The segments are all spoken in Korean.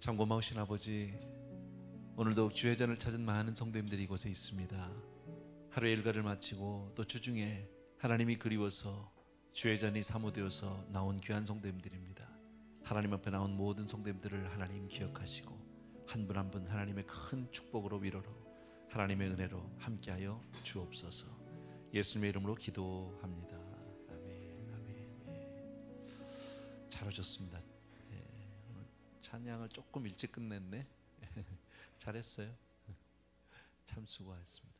참 고마우신 아버지, 오늘도 주회전을 찾은 많은 성도님들이 이곳에 있습니다. 하루의 일과를 마치고 또 주중에 하나님이 그리워서 주회전이 사모되어서 나온 귀한 성도님들입니다. 하나님 앞에 나온 모든 성도님들을 하나님 기억하시고 한 분 한 분 하나님의 큰 축복으로 위로로 하나님의 은혜로 함께하여 주옵소서. 예수님의 이름으로 기도합니다. 아멘. 아멘. 예. 잘 오셨습니다. 예. 오늘 찬양을 조금 일찍 끝냈네. 잘했어요. 참 수고하셨습니다.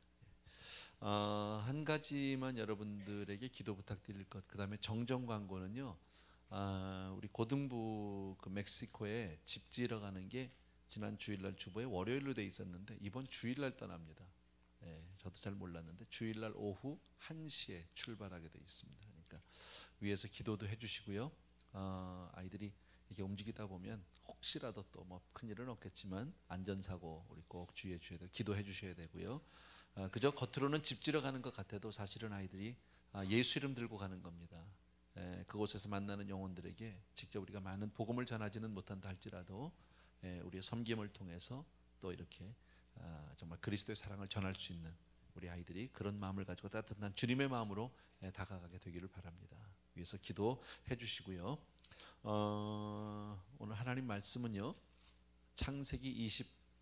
한 가지만 여러분들에게 기도 부탁드릴 것. 그 다음에 정정 광고는요. 우리 고등부 그 멕시코에 집 지으러 가는 게 지난 주일날 주보에 월요일로 돼 있었는데 이번 주일날 떠납니다. 저도 잘 몰랐는데 주일날 오후 1시에 출발하게 돼 있습니다. 그러니까 위에서 기도도 해주시고요. 아이들이 이렇게 움직이다 보면 혹시라도 또 뭐 큰일은 없겠지만 안전사고 우리 꼭 주의해 주셔야 되고 기도해 주셔야 되고요. 그저 겉으로는 집 지러 가는 것 같아도 사실은 아이들이 예수 이름 들고 가는 겁니다. 그곳에서 만나는 영혼들에게 직접 우리가 많은 복음을 전하지는 못한다 할지라도 우리의 섬김을 통해서 또 이렇게 정말 그리스도의 사랑을 전할 수 있는 우리 아이들이 그런 마음을 가지고 따뜻한 주님의 마음으로 다가가게 되기를 바랍니다. 위에서 기도해 주시고요. 오늘 하나님 말씀은요, 창세기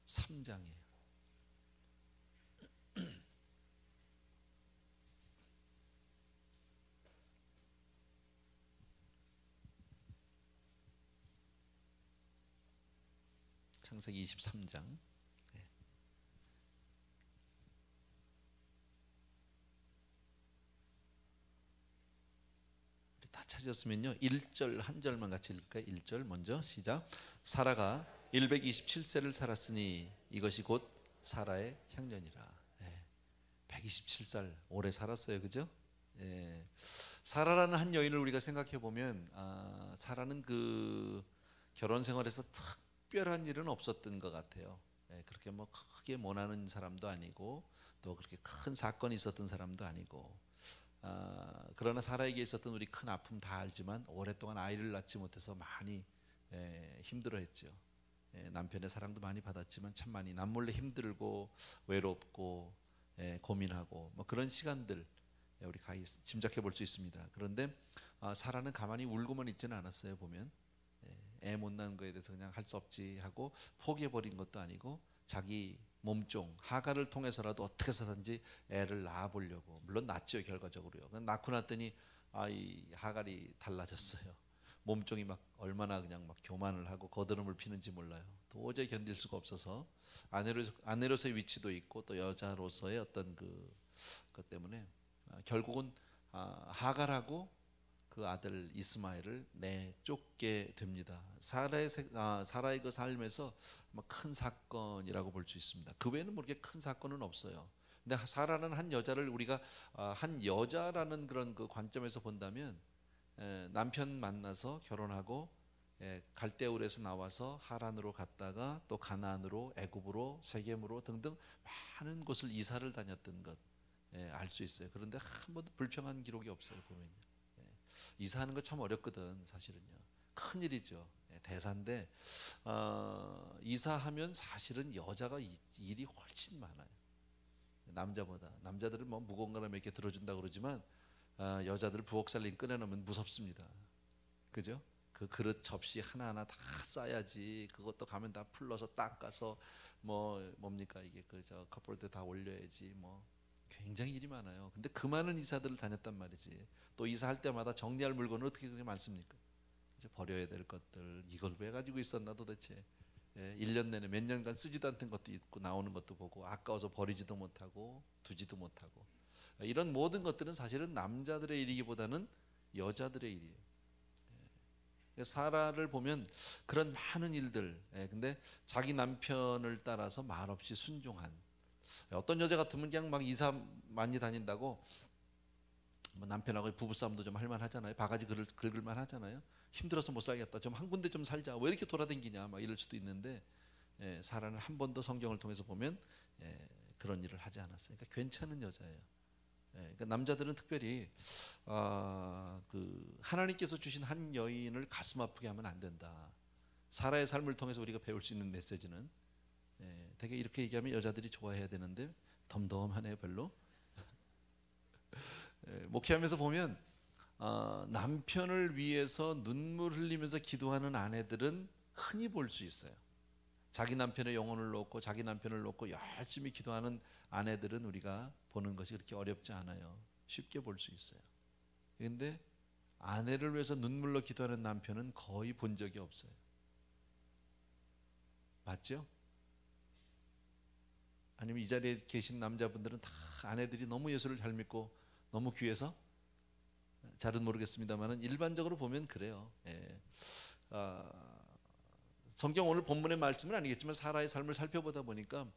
23장이에요. 창세기 23장. 다 찾았으면요 1절 한 절만 같이 읽을까요? 1절 먼저 시작. 사라가 127세를 살았으니 이것이 곧 사라의 향년이라. 127살 오래 살았어요, 그죠? 사라라는 한 여인을 우리가 생각해 보면 사라는 그 결혼 생활에서 특별한 일은 없었던 것 같아요. 그렇게 뭐 크게 모나는 사람도 아니고 또 그렇게 큰 사건이 있었던 사람도 아니고 그러나 사라에게 있었던 우리 큰 아픔 다 알지만 오랫동안 아이를 낳지 못해서 많이 힘들어했죠. 남편의 사랑도 많이 받았지만 참 많이 남몰래 힘들고 외롭고 고민하고 뭐 그런 시간들 우리가 짐작해 볼 수 있습니다. 그런데 사라는 가만히 울고만 있지는 않았어요. 보면 애 못 낳은 거에 대해서 그냥 할 수 없지 하고 포기해 버린 것도 아니고 자기 몸종 하갈을 통해서라도 어떻게 해서든지 애를 낳아보려고, 물론 낳죠 결과적으로요. 낳고 났더니 이 하갈이 달라졌어요. 몸종이 막 얼마나 그냥 막 교만을 하고 거드름을 피는지 몰라요. 도저히 견딜 수가 없어서 아내로서의 위치도 있고 또 여자로서의 어떤 것 때문에 결국은 하갈하고 그 아들 이스마엘을 내쫓게 됩니다. 사라의 그 삶에서 큰 사건이라고 볼 수 있습니다. 그 외에는 뭐 그렇게 큰 사건은 없어요. 근데 사라는 한 여자를 우리가 한 여자라는 그런 그 관점에서 본다면 남편 만나서 결혼하고 갈대울에서 나와서 하란으로 갔다가 또 가나안으로 애굽으로 세겜으로 등등 많은 곳을 이사를 다녔던 것 알 수 있어요. 그런데 한 번도 불평한 기록이 없어요. 보면요. 이사하는 거 참 어렵거든. 사실은요 큰 일이죠. 대사인데 이사하면 사실은 여자가 일이 훨씬 많아요. 남자보다. 남자들은 뭐 무거운 거나 몇 개 들어준다 그러지만 여자들 부엌 살림 꺼내놓으면 무섭습니다. 그죠? 그 그릇 접시 하나하나 다 싸야지. 그것도 가면 다 풀러서 닦아서 뭡니까 이게 그저 컵볼드 다 올려야지. 뭐 굉장히 일이 많아요. 근데 그 많은 이사들을 다녔단 말이지. 또 이사할 때마다 정리할 물건은 어떻게 그렇게 많습니까? 이제 버려야 될 것들, 이걸 왜 가지고 있었나 도대체. 1년 내내 몇 년간 쓰지도 않던 것도 있고 나오는 것도 보고 아까워서 버리지도 못하고 두지도 못하고 이런 모든 것들은 사실은 남자들의 일이기보다는 여자들의 일이에요. 사라를 보면 그런 많은 일들, 근데 자기 남편을 따라서 말없이 순종한, 어떤 여자 같으면 그냥 막 이사 많이 다닌다고 뭐 남편하고 부부싸움도 좀 할만 하잖아요. 바가지 긁을만 하잖아요. 힘들어서 못 살겠다, 좀 한 군데 좀 살자, 왜 이렇게 돌아다니냐 막 이럴 수도 있는데 사라는 한 번도 성경을 통해서 보면 그런 일을 하지 않았어요. 그러니까 괜찮은 여자예요. 그러니까 남자들은 특별히 그 하나님께서 주신 한 여인을 가슴 아프게 하면 안 된다. 사라의 삶을 통해서 우리가 배울 수 있는 메시지는 되게 이렇게 얘기하면 여자들이 좋아해야 되는데 덤덤하네요 별로. 목회하면서 보면 남편을 위해서 눈물 흘리면서 기도하는 아내들은 흔히 볼 수 있어요. 자기 남편의 영혼을 놓고 자기 남편을 놓고 열심히 기도하는 아내들은 우리가 보는 것이 그렇게 어렵지 않아요. 쉽게 볼 수 있어요. 그런데 아내를 위해서 눈물로 기도하는 남편은 거의 본 적이 없어요. 맞죠? 아니면 이 자리에 계신 남자분들은 다 아내들이 너무 예수를 잘 믿고 너무 귀해서? 잘은 모르겠습니다만 일반적으로 보면 그래요. 성경 오늘 본문의 말씀은 아니겠지만 사라의 삶을 살펴보다 보니까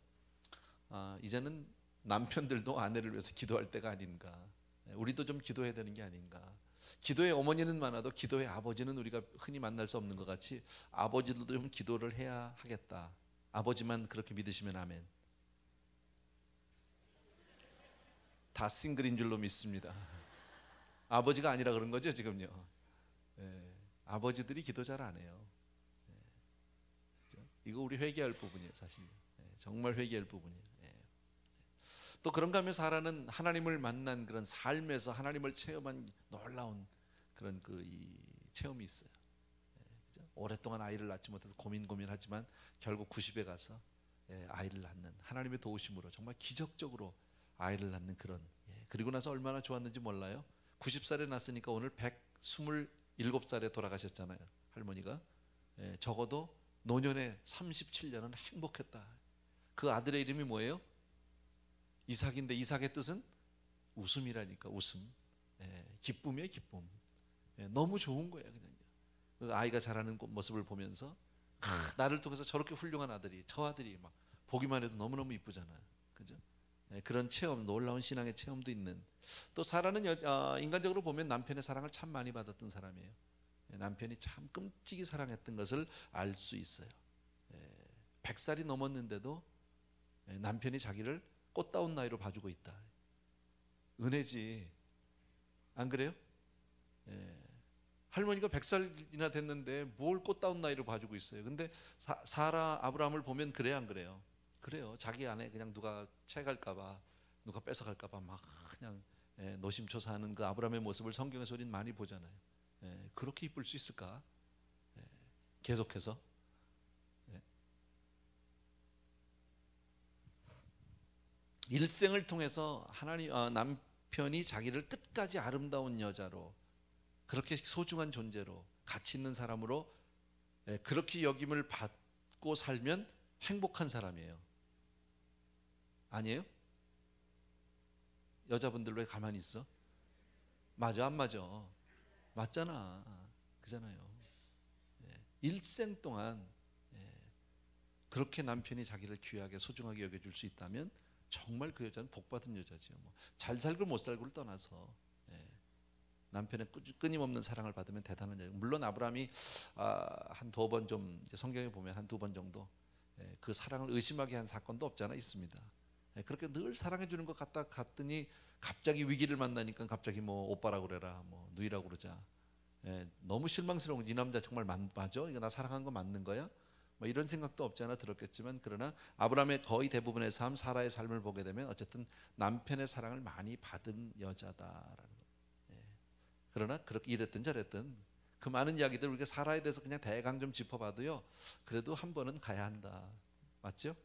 이제는 남편들도 아내를 위해서 기도할 때가 아닌가. 우리도 좀 기도해야 되는 게 아닌가. 기도의 어머니는 많아도 기도의 아버지는 우리가 흔히 만날 수 없는 것 같이 아버지들도 좀 기도를 해야 하겠다. 아버지만 그렇게 믿으시면 아멘. 다 싱글인 줄로 믿습니다. 아버지가 아니라 그런 거죠 지금요. 아버지들이 기도 잘 안 해요. 이거 우리 회개할 부분이에요 사실. 정말 회개할 부분이에요. 또 그런가 하면 사라는 하나님을 만난 그런 삶에서 하나님을 체험한 놀라운 그런 이 체험이 있어요. 오랫동안 아이를 낳지 못해서 고민하지만 결국 90에 가서 아이를 낳는 하나님의 도우심으로 정말 기적적으로 아이를 낳는 그런. 그리고 나서 얼마나 좋았는지 몰라요. 90살에 낳았으니까 오늘 127살에 돌아가셨잖아요 할머니가. 적어도 노년에 37년은 행복했다. 그 아들의 이름이 뭐예요? 이삭인데 이삭의 뜻은 웃음이라니까. 웃음. 기쁨이에요 기쁨. 너무 좋은 거예요 그냥. 그 아이가 자라는 모습을 보면서 나를 통해서 저렇게 훌륭한 아들이, 저 아들이 막 보기만 해도 너무너무 이쁘잖아요. 그죠? 그런 체험, 놀라운 신앙의 체험도 있는. 또 사라는 인간적으로 보면 남편의 사랑을 참 많이 받았던 사람이에요. 남편이 참 끔찍이 사랑했던 것을 알 수 있어요. 100살이 넘었는데도 남편이 자기를 꽃다운 나이로 봐주고 있다. 은혜지. 안 그래요? 할머니가 100살이나 됐는데 뭘 꽃다운 나이로 봐주고 있어요. 근데 사라 아브라함을 보면 그래요 안 그래요? 그래요. 자기 안에 그냥 누가 채갈까봐, 누가 뺏어갈까봐 막 그냥 노심초사하는 그 아브라함의 모습을 성경에서 우리는 많이 보잖아요. 그렇게 이쁠 수 있을까? 계속해서. 일생을 통해서 남편이 자기를 끝까지 아름다운 여자로, 그렇게 소중한 존재로, 가치 있는 사람으로 그렇게 여김을 받고 살면 행복한 사람이에요. 아니에요? 여자분들 왜 가만히 있어? 맞아 안 맞아? 맞잖아. 그잖아요. 일생 동안 그렇게 남편이 자기를 귀하게 소중하게 여겨줄 수 있다면 정말 그 여자는 복받은 여자죠. 잘 살고 못 살고를 떠나서 남편의 끊임없는 사랑을 받으면 대단한 여자. 물론 아브라함이 한 두 번 좀 성경에 보면 한 두 번 정도 그 사랑을 의심하게 한 사건도 없지 않아 있습니다. 그렇게 늘 사랑해 주는 것 같더니 갑자기 위기를 만나니까 갑자기 뭐 오빠라고 그래라, 뭐 누이라고 그러자. 너무 실망스러운. 이 남자 정말 맞아? 이거 나 사랑한 거 맞는 거야? 뭐 이런 생각도 없지 않아 들었겠지만, 그러나 아브라함의 거의 대부분의 삶, 사라의 삶을 보게 되면 어쨌든 남편의 사랑을 많이 받은 여자다라는 거예요. 그러나 그렇게 이랬든 저랬든 그 많은 이야기들 우리가 사라에 대해서 그냥 대강 좀 짚어봐도요, 그래도 한 번은 가야 한다. 맞죠?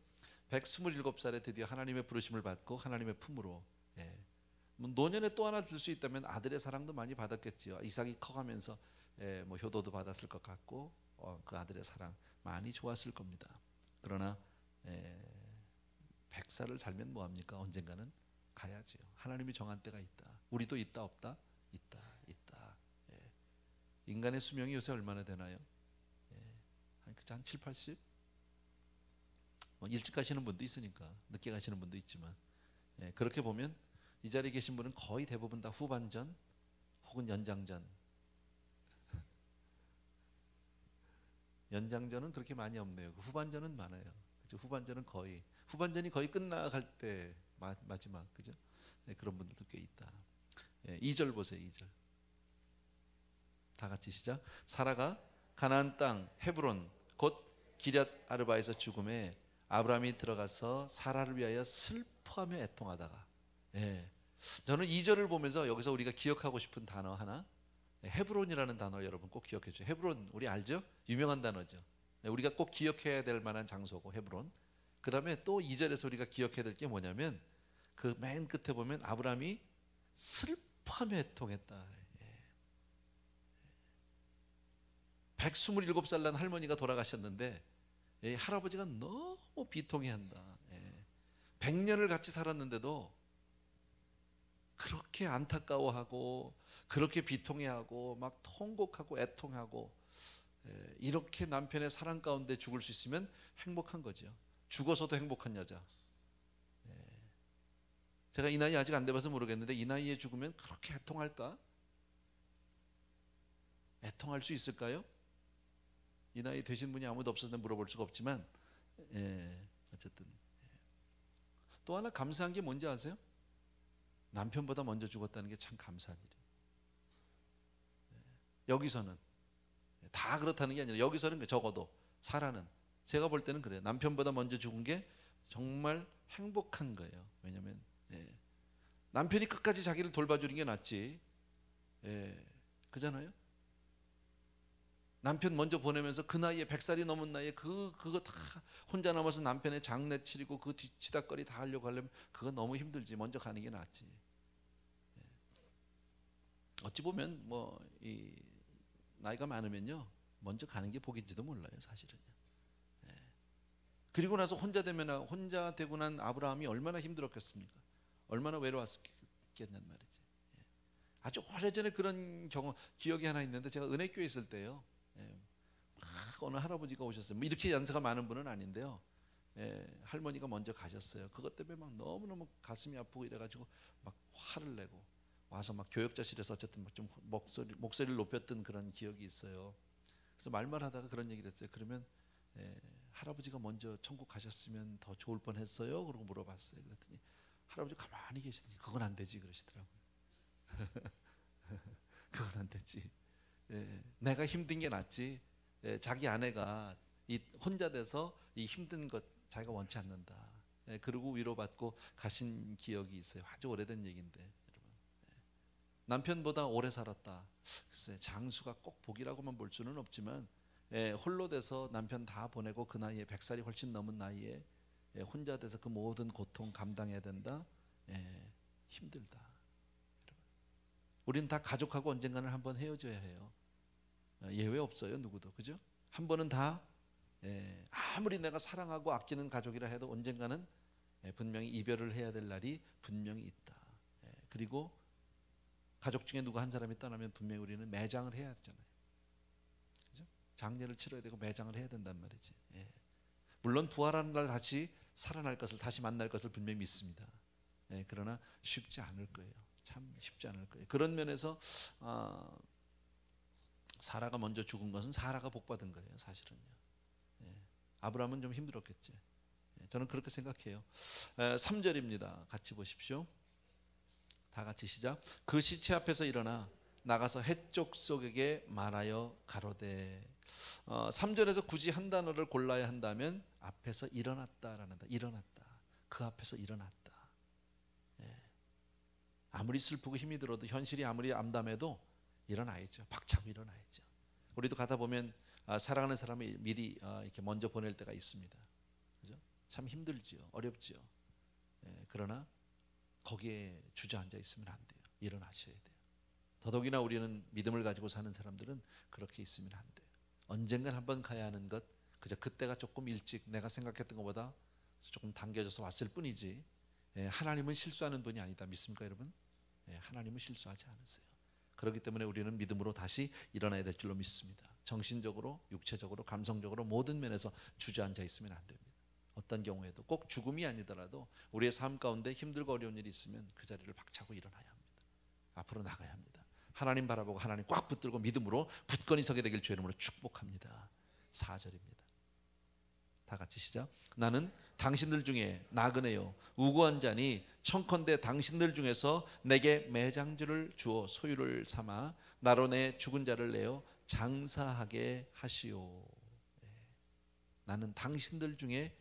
127살에 드디어 하나님의 부르심을 받고 하나님의 품으로. 뭐 노년에 또 하나 들 수 있다면 아들의 사랑도 많이 받았겠지요. 이삭이 커가면서 뭐 효도도 받았을 것 같고 그 아들의 사랑 많이 좋았을 겁니다. 그러나 100살을 살면 뭐합니까? 언젠가는 가야지요. 하나님이 정한 때가 있다. 우리도 있다 없다? 있다. 인간의 수명이 요새 얼마나 되나요? 한 7, 80? 일찍 가시는 분도 있으니까 늦게 가시는 분도 있지만 그렇게 보면 이 자리에 계신 분은 거의 대부분 다 후반전 혹은 연장전. 연장전은 그렇게 많이 없네요. 후반전은 많아요. 그죠? 후반전이 거의 끝나갈 때 마지막, 그죠? 그런 분들도 꽤 있다. 2절 보세요. 2절. 다 같이 시작. 사라가 가나안 땅 헤브론 곧 기럇 아르바에서 죽음에 아브라함이 들어가서 사라를 위하여 슬퍼하며 애통하다가. 예. 저는 2절을 보면서 여기서 우리가 기억하고 싶은 단어 하나, 헤브론이라는 단어 여러분 꼭 기억해 주세요. 헤브론 우리 알죠? 유명한 단어죠. 우리가 꼭 기억해야 될 만한 장소고 헤브론. 그 다음에 또 2절에서 우리가 기억해야 될 게 뭐냐면 그 맨 끝에 보면 아브라함이 슬퍼하며 애통했다. 127살 난 할머니가 돌아가셨는데 할아버지가 너무 비통해한다. 100년을 같이 살았는데도 그렇게 안타까워하고 그렇게 비통해하고 막 통곡하고 애통하고, 이렇게 남편의 사랑 가운데 죽을 수 있으면 행복한 거죠. 죽어서도 행복한 여자. 제가 이 나이 아직 안 돼봐서 모르겠는데 이 나이에 죽으면 그렇게 애통할까? 애통할 수 있을까요? 이 나이 되신 분이 아무도 없어서 물어볼 수가 없지만, 어쨌든 또 하나 감사한 게 뭔지 아세요? 남편보다 먼저 죽었다는 게 참 감사한 일이에요. 여기서는 다 그렇다는 게 아니라 여기서는 적어도 사라는, 제가 볼 때는 그래요. 남편보다 먼저 죽은 게 정말 행복한 거예요. 왜냐하면 남편이 끝까지 자기를 돌봐주는 게 낫지, 그잖아요. 남편 먼저 보내면서 그 나이에 100살이 넘은 나이에 그거 다 혼자 남아서 남편의 장례 치르고 그 뒤치다거리 다 하려면 그거 너무 힘들지. 먼저 가는 게 낫지. 어찌 보면 뭐 이 나이가 많으면요 먼저 가는 게 복인지도 몰라요, 사실은요. 그리고 나서 혼자 되고 난 아브라함이 얼마나 힘들었겠습니까? 얼마나 외로웠겠냔 말이지. 아주 오래전에 그런 경험 기억이 하나 있는데, 제가 은혜교회 있을 때요, 막 어느 할아버지가 오셨어요. 뭐 이렇게 연세가 많은 분은 아닌데요, 할머니가 먼저 가셨어요. 그것 때문에 막 너무너무 가슴이 아프고 이래가지고 막 화를 내고 와서 막 교역자실에서 어쨌든 좀 목소리를 높였던 그런 기억이 있어요. 그래서 말만 하다가 그런 얘기를 했어요. 그러면 할아버지가 먼저 천국 가셨으면 더 좋을 뻔했어요? 그러고 물어봤어요. 그랬더니 할아버지 가만히 계시더니 그건 안 되지 그러시더라고요. 그건 안 되지. 내가 힘든 게 낫지. 자기 아내가 혼자 돼서 이 힘든 것 자기가 원치 않는다. 그리고 위로받고 가신 기억이 있어요. 아주 오래된 얘기인데 여러분. 남편보다 오래 살았다. 글쎄 장수가 꼭 복이라고만 볼 수는 없지만, 홀로 돼서 남편 다 보내고 그 나이에 100살이 훨씬 넘은 나이에 혼자 돼서 그 모든 고통 감당해야 된다. 힘들다. 우리는 다 가족하고 언젠가는 한번 헤어져야 해요. 예외 없어요, 누구도. 그죠? 한 번은 다, 아무리 내가 사랑하고 아끼는 가족이라 해도 언젠가는 분명히 이별을 해야 될 날이 분명히 있다. 그리고 가족 중에 누구 한 사람이 떠나면 분명히 우리는 매장을 해야 되잖아요. 그죠? 장례를 치러야 되고 매장을 해야 된단 말이지. 물론 부활하는 날 다시 살아날 것을, 다시 만날 것을 분명히 믿습니다. 그러나 쉽지 않을 거예요. 참 쉽지 않을 거예요. 그런 면에서 사라가 먼저 죽은 것은 사라가 복받은 거예요, 사실은요. 아브라함은 좀 힘들었겠지. 저는 그렇게 생각해요. 3절입니다. 같이 보십시오. 다 같이 시작. 그 시체 앞에서 일어나 나가서 헷족 속에게 말하여 가로되. 3절에서 굳이 한 단어를 골라야 한다면 앞에서 일어났다라는 단어. 일어났다. 그 앞에서 일어났다. 아무리 슬프고 힘이 들어도, 현실이 아무리 암담해도 일어나야죠. 박차고 일어나야죠. 우리도 가다 보면 사랑하는 사람을 미리 이렇게 먼저 보낼 때가 있습니다. 그죠? 참 힘들지요. 어렵지요. 그러나 거기에 주저앉아 있으면 안 돼요. 일어나셔야 돼요. 더더욱이나 우리는 믿음을 가지고 사는 사람들은 그렇게 있으면 안 돼요. 언젠간 한번 가야 하는 것, 그저 그때가 조금 일찍 내가 생각했던 것보다 조금 당겨져서 왔을 뿐이지, 하나님은 실수하는 분이 아니다. 믿습니까 여러분? 하나님은 실수하지 않으세요. 그렇기 때문에 우리는 믿음으로 다시 일어나야 될 줄로 믿습니다. 정신적으로, 육체적으로, 감성적으로 모든 면에서 주저앉아 있으면 안 됩니다. 어떤 경우에도 꼭 죽음이 아니더라도 우리의 삶 가운데 힘들고 어려운 일이 있으면 그 자리를 박차고 일어나야 합니다. 앞으로 나가야 합니다. 하나님 바라보고 하나님 꽉 붙들고 믿음으로 굳건히 서게 되길 주의 이름으로 축복합니다. 4절입니다. 다 같이 시작. 나는 당신들 중에 나그네요 우고한 자니 청컨대 당신들 중에서 내게 매장주를 주어 소유를 삼아 나로 내 죽은 자를 내어 장사하게 하시오. 나는 당신들 중에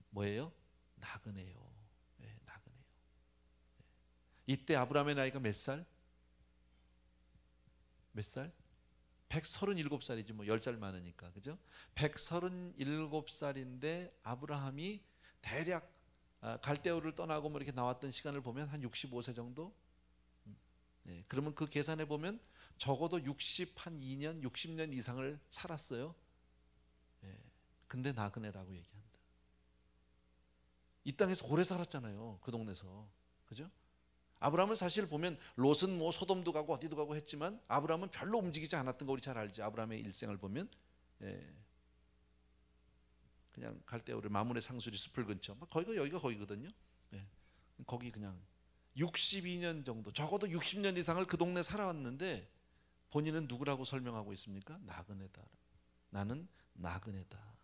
뭐예요? 나그네요. 나그네요. 이때 아브라함의 나이가 몇 살? 몇 살? 137살이지 뭐 10살 많으니까. 그죠? 137살인데 아브라함이 대략 갈대우를 떠나고 뭐 이렇게 나왔던 시간을 보면 한 65세 정도? 그러면 그 계산해 보면 적어도 62년, 60년 이상을 살았어요. 근데 나그네라고 얘기한다. 이 땅에서 오래 살았잖아요. 그 동네에서. 그죠? 아브라함은 사실 보면 롯은 뭐 소돔도 가고 어디도 가고 했지만 아브라함은 별로 움직이지 않았던 거 우리 잘 알죠. 아브라함의 일생을 보면 그냥 갈대우를 마문의 상수리 숲을 근처 거기가 여기가 거기거든요. 거기 그냥 62년 정도, 적어도 60년 이상을 그 동네 살아왔는데 본인은 누구라고 설명하고 있습니까? 나그네다. 나는 나그네다.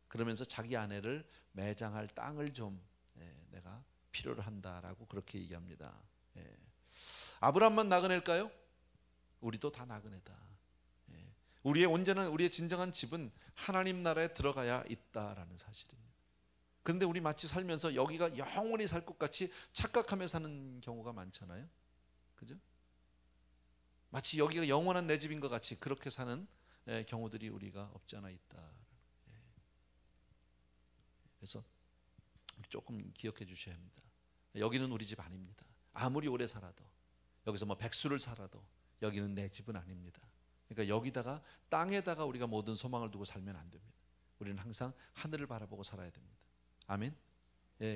그러면서 자기 아내를 매장할 땅을 좀 내가 필요로 한다라고 그렇게 얘기합니다. 아브라함만 나그네일까요? 우리도 다 나그네다. 우리의 온전한, 우리의 진정한 집은 하나님 나라에 들어가야 있다라는 사실입니다. 그런데 우리 마치 살면서 여기가 영원히 살 것 같이 착각하며 사는 경우가 많잖아요. 그죠? 마치 여기가 영원한 내 집인 것 같이 그렇게 사는 경우들이 우리가 없지 않아 있다. 그래서 조금 기억해 주셔야 합니다. 여기는 우리 집 아닙니다. 아무리 오래 살아도, 여기서 뭐 백수를 살아도 여기는 내 집은 아닙니다. 그러니까 여기다가, 땅에다가 우리가 모든 소망을 두고 살면 안 됩니다. 우리는 항상 하늘을 바라보고 살아야 됩니다. 아멘.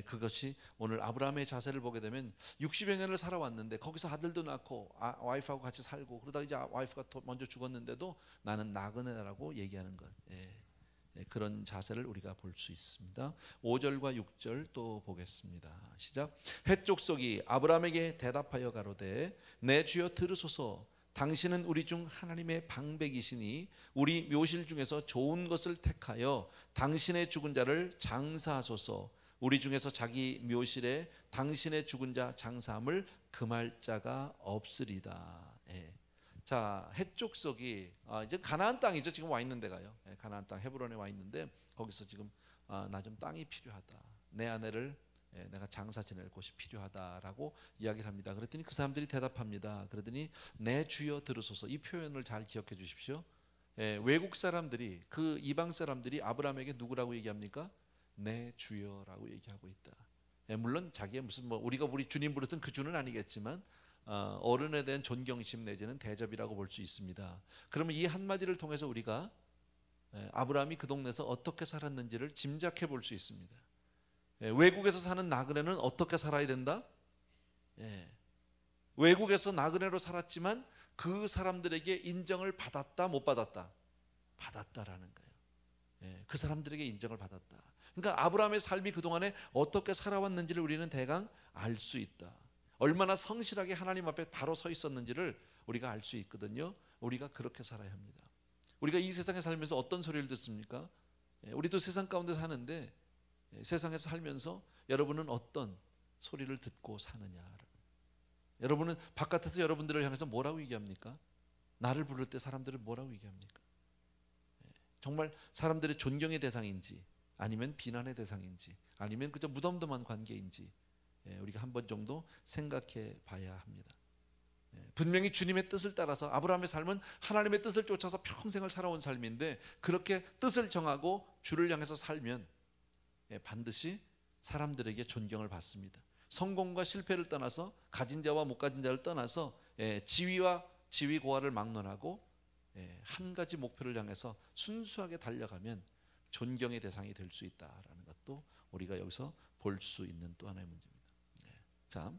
그것이 오늘 아브라함의 자세를 보게 되면 60여 년을 살아왔는데 거기서 아들도 낳고 와이프하고 같이 살고 그러다 이제 와이프가 먼저 죽었는데도 나는 나그네라고 얘기하는 것. 그런 자세를 우리가 볼 수 있습니다. 5절과 6절 또 보겠습니다. 시작. 헷족속이 아브라함에게 대답하여 가로되 내 주여 들으소서. 당신은 우리 중 하나님의 방백이시니 우리 묘실 중에서 좋은 것을 택하여 당신의 죽은 자를 장사하소서. 우리 중에서 자기 묘실에 당신의 죽은 자 장사함을 금할 자가 없으리다. 자, 헷족속이 이제 가나안 땅이죠. 지금 와 있는 데가요. 가나안 땅 헤브론에 와 있는데 거기서 지금 나 좀 땅이 필요하다. 내 아내를 내가 장사 지낼 곳이 필요하다라고 이야기를 합니다. 그랬더니 그 사람들이 대답합니다. 그러더니 내 주여 들으소서. 이 표현을 잘 기억해 주십시오. 외국 사람들이, 그 이방 사람들이 아브라함에게 누구라고 얘기합니까? 내 주여라고 얘기하고 있다. 물론 자기의 무슨 뭐 우리가 우리 주님 부르던 그 주는 아니겠지만 어른에 대한 존경심 내지는 대접이라고 볼 수 있습니다. 그러면 이 한마디를 통해서 우리가 아브라함이 그 동네에서 어떻게 살았는지를 짐작해 볼 수 있습니다. 외국에서 사는 나그네는 어떻게 살아야 된다? 외국에서 나그네로 살았지만 그 사람들에게 인정을 받았다, 못 받았다? 받았다라는 거예요. 그 사람들에게 인정을 받았다. 그러니까 아브라함의 삶이 그동안에 어떻게 살아왔는지를 우리는 대강 알 수 있다. 얼마나 성실하게 하나님 앞에 바로 서 있었는지를 우리가 알 수 있거든요. 우리가 그렇게 살아야 합니다. 우리가 이 세상에 살면서 어떤 소리를 듣습니까? 우리도 세상 가운데 사는데 세상에서 살면서 여러분은 어떤 소리를 듣고 사느냐? 여러분은 바깥에서 여러분들을 향해서 뭐라고 얘기합니까? 나를 부를 때 사람들은 뭐라고 얘기합니까? 정말 사람들의 존경의 대상인지 아니면 비난의 대상인지 아니면 그저 무덤덤한 관계인지 우리가 한 번 정도 생각해 봐야 합니다. 분명히 주님의 뜻을 따라서 아브라함의 삶은 하나님의 뜻을 쫓아서 평생을 살아온 삶인데 그렇게 뜻을 정하고 주를 향해서 살면 반드시 사람들에게 존경을 받습니다. 성공과 실패를 떠나서 가진 자와 못 가진 자를 떠나서 지위와 지위 고하를 막론하고 한 가지 목표를 향해서 순수하게 달려가면 존경의 대상이 될 수 있다라는 것도 우리가 여기서 볼 수 있는 또 하나의 문제입니다. 자,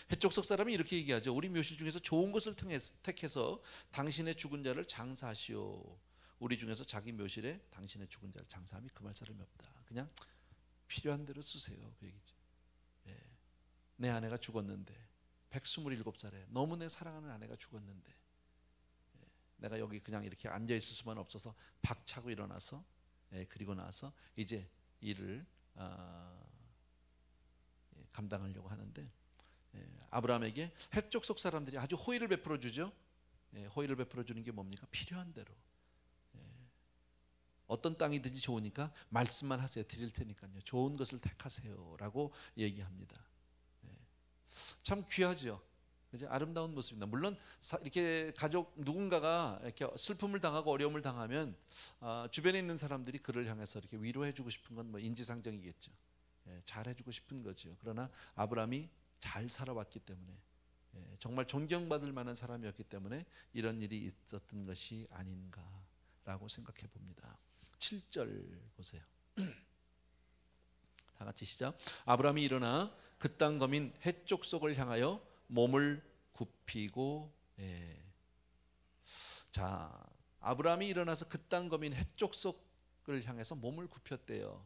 헷족속 사람이 이렇게 얘기하죠. 우리 묘실 중에서 좋은 것을 택해서 당신의 죽은 자를 장사하시오. 우리 중에서 자기 묘실에 당신의 죽은 자를 장사함이 금할 사람이 없다. 그냥 필요한 대로 쓰세요. 그 얘기죠. 내 아내가 죽었는데 127살에 너무 내 사랑하는 아내가 죽었는데 내가 여기 그냥 이렇게 앉아있을 수만 없어서 박차고 일어나서 그리고 나서 이제 일을 감당하려고 하는데 아브라함에게 헷족속 사람들이 아주 호의를 베풀어 주죠. 호의를 베풀어 주는 게 뭡니까? 필요한 대로. 어떤 땅이든지 좋으니까 말씀만 하세요. 드릴 테니까요. 좋은 것을 택하세요라고 얘기합니다. 참 귀하죠. 이제 아름다운 모습입니다. 물론 이렇게 가족 누군가가 이렇게 슬픔을 당하고 어려움을 당하면 주변에 있는 사람들이 그를 향해서 이렇게 위로해주고 싶은 건 뭐 인지상정이겠죠. 잘해주고 싶은 거죠. 그러나 아브라함이 잘 살아왔기 때문에 정말 존경받을 만한 사람이었기 때문에 이런 일이 있었던 것이 아닌가라고 생각해 봅니다. 7절 보세요. 다 같이 시작. 아브라함이 일어나 그 땅 거민 해쪽 속을 향하여 몸을 굽히고 자, 아브라함이 일어나서 그 땅 거민 해쪽 속을 향해서 몸을 굽혔대요.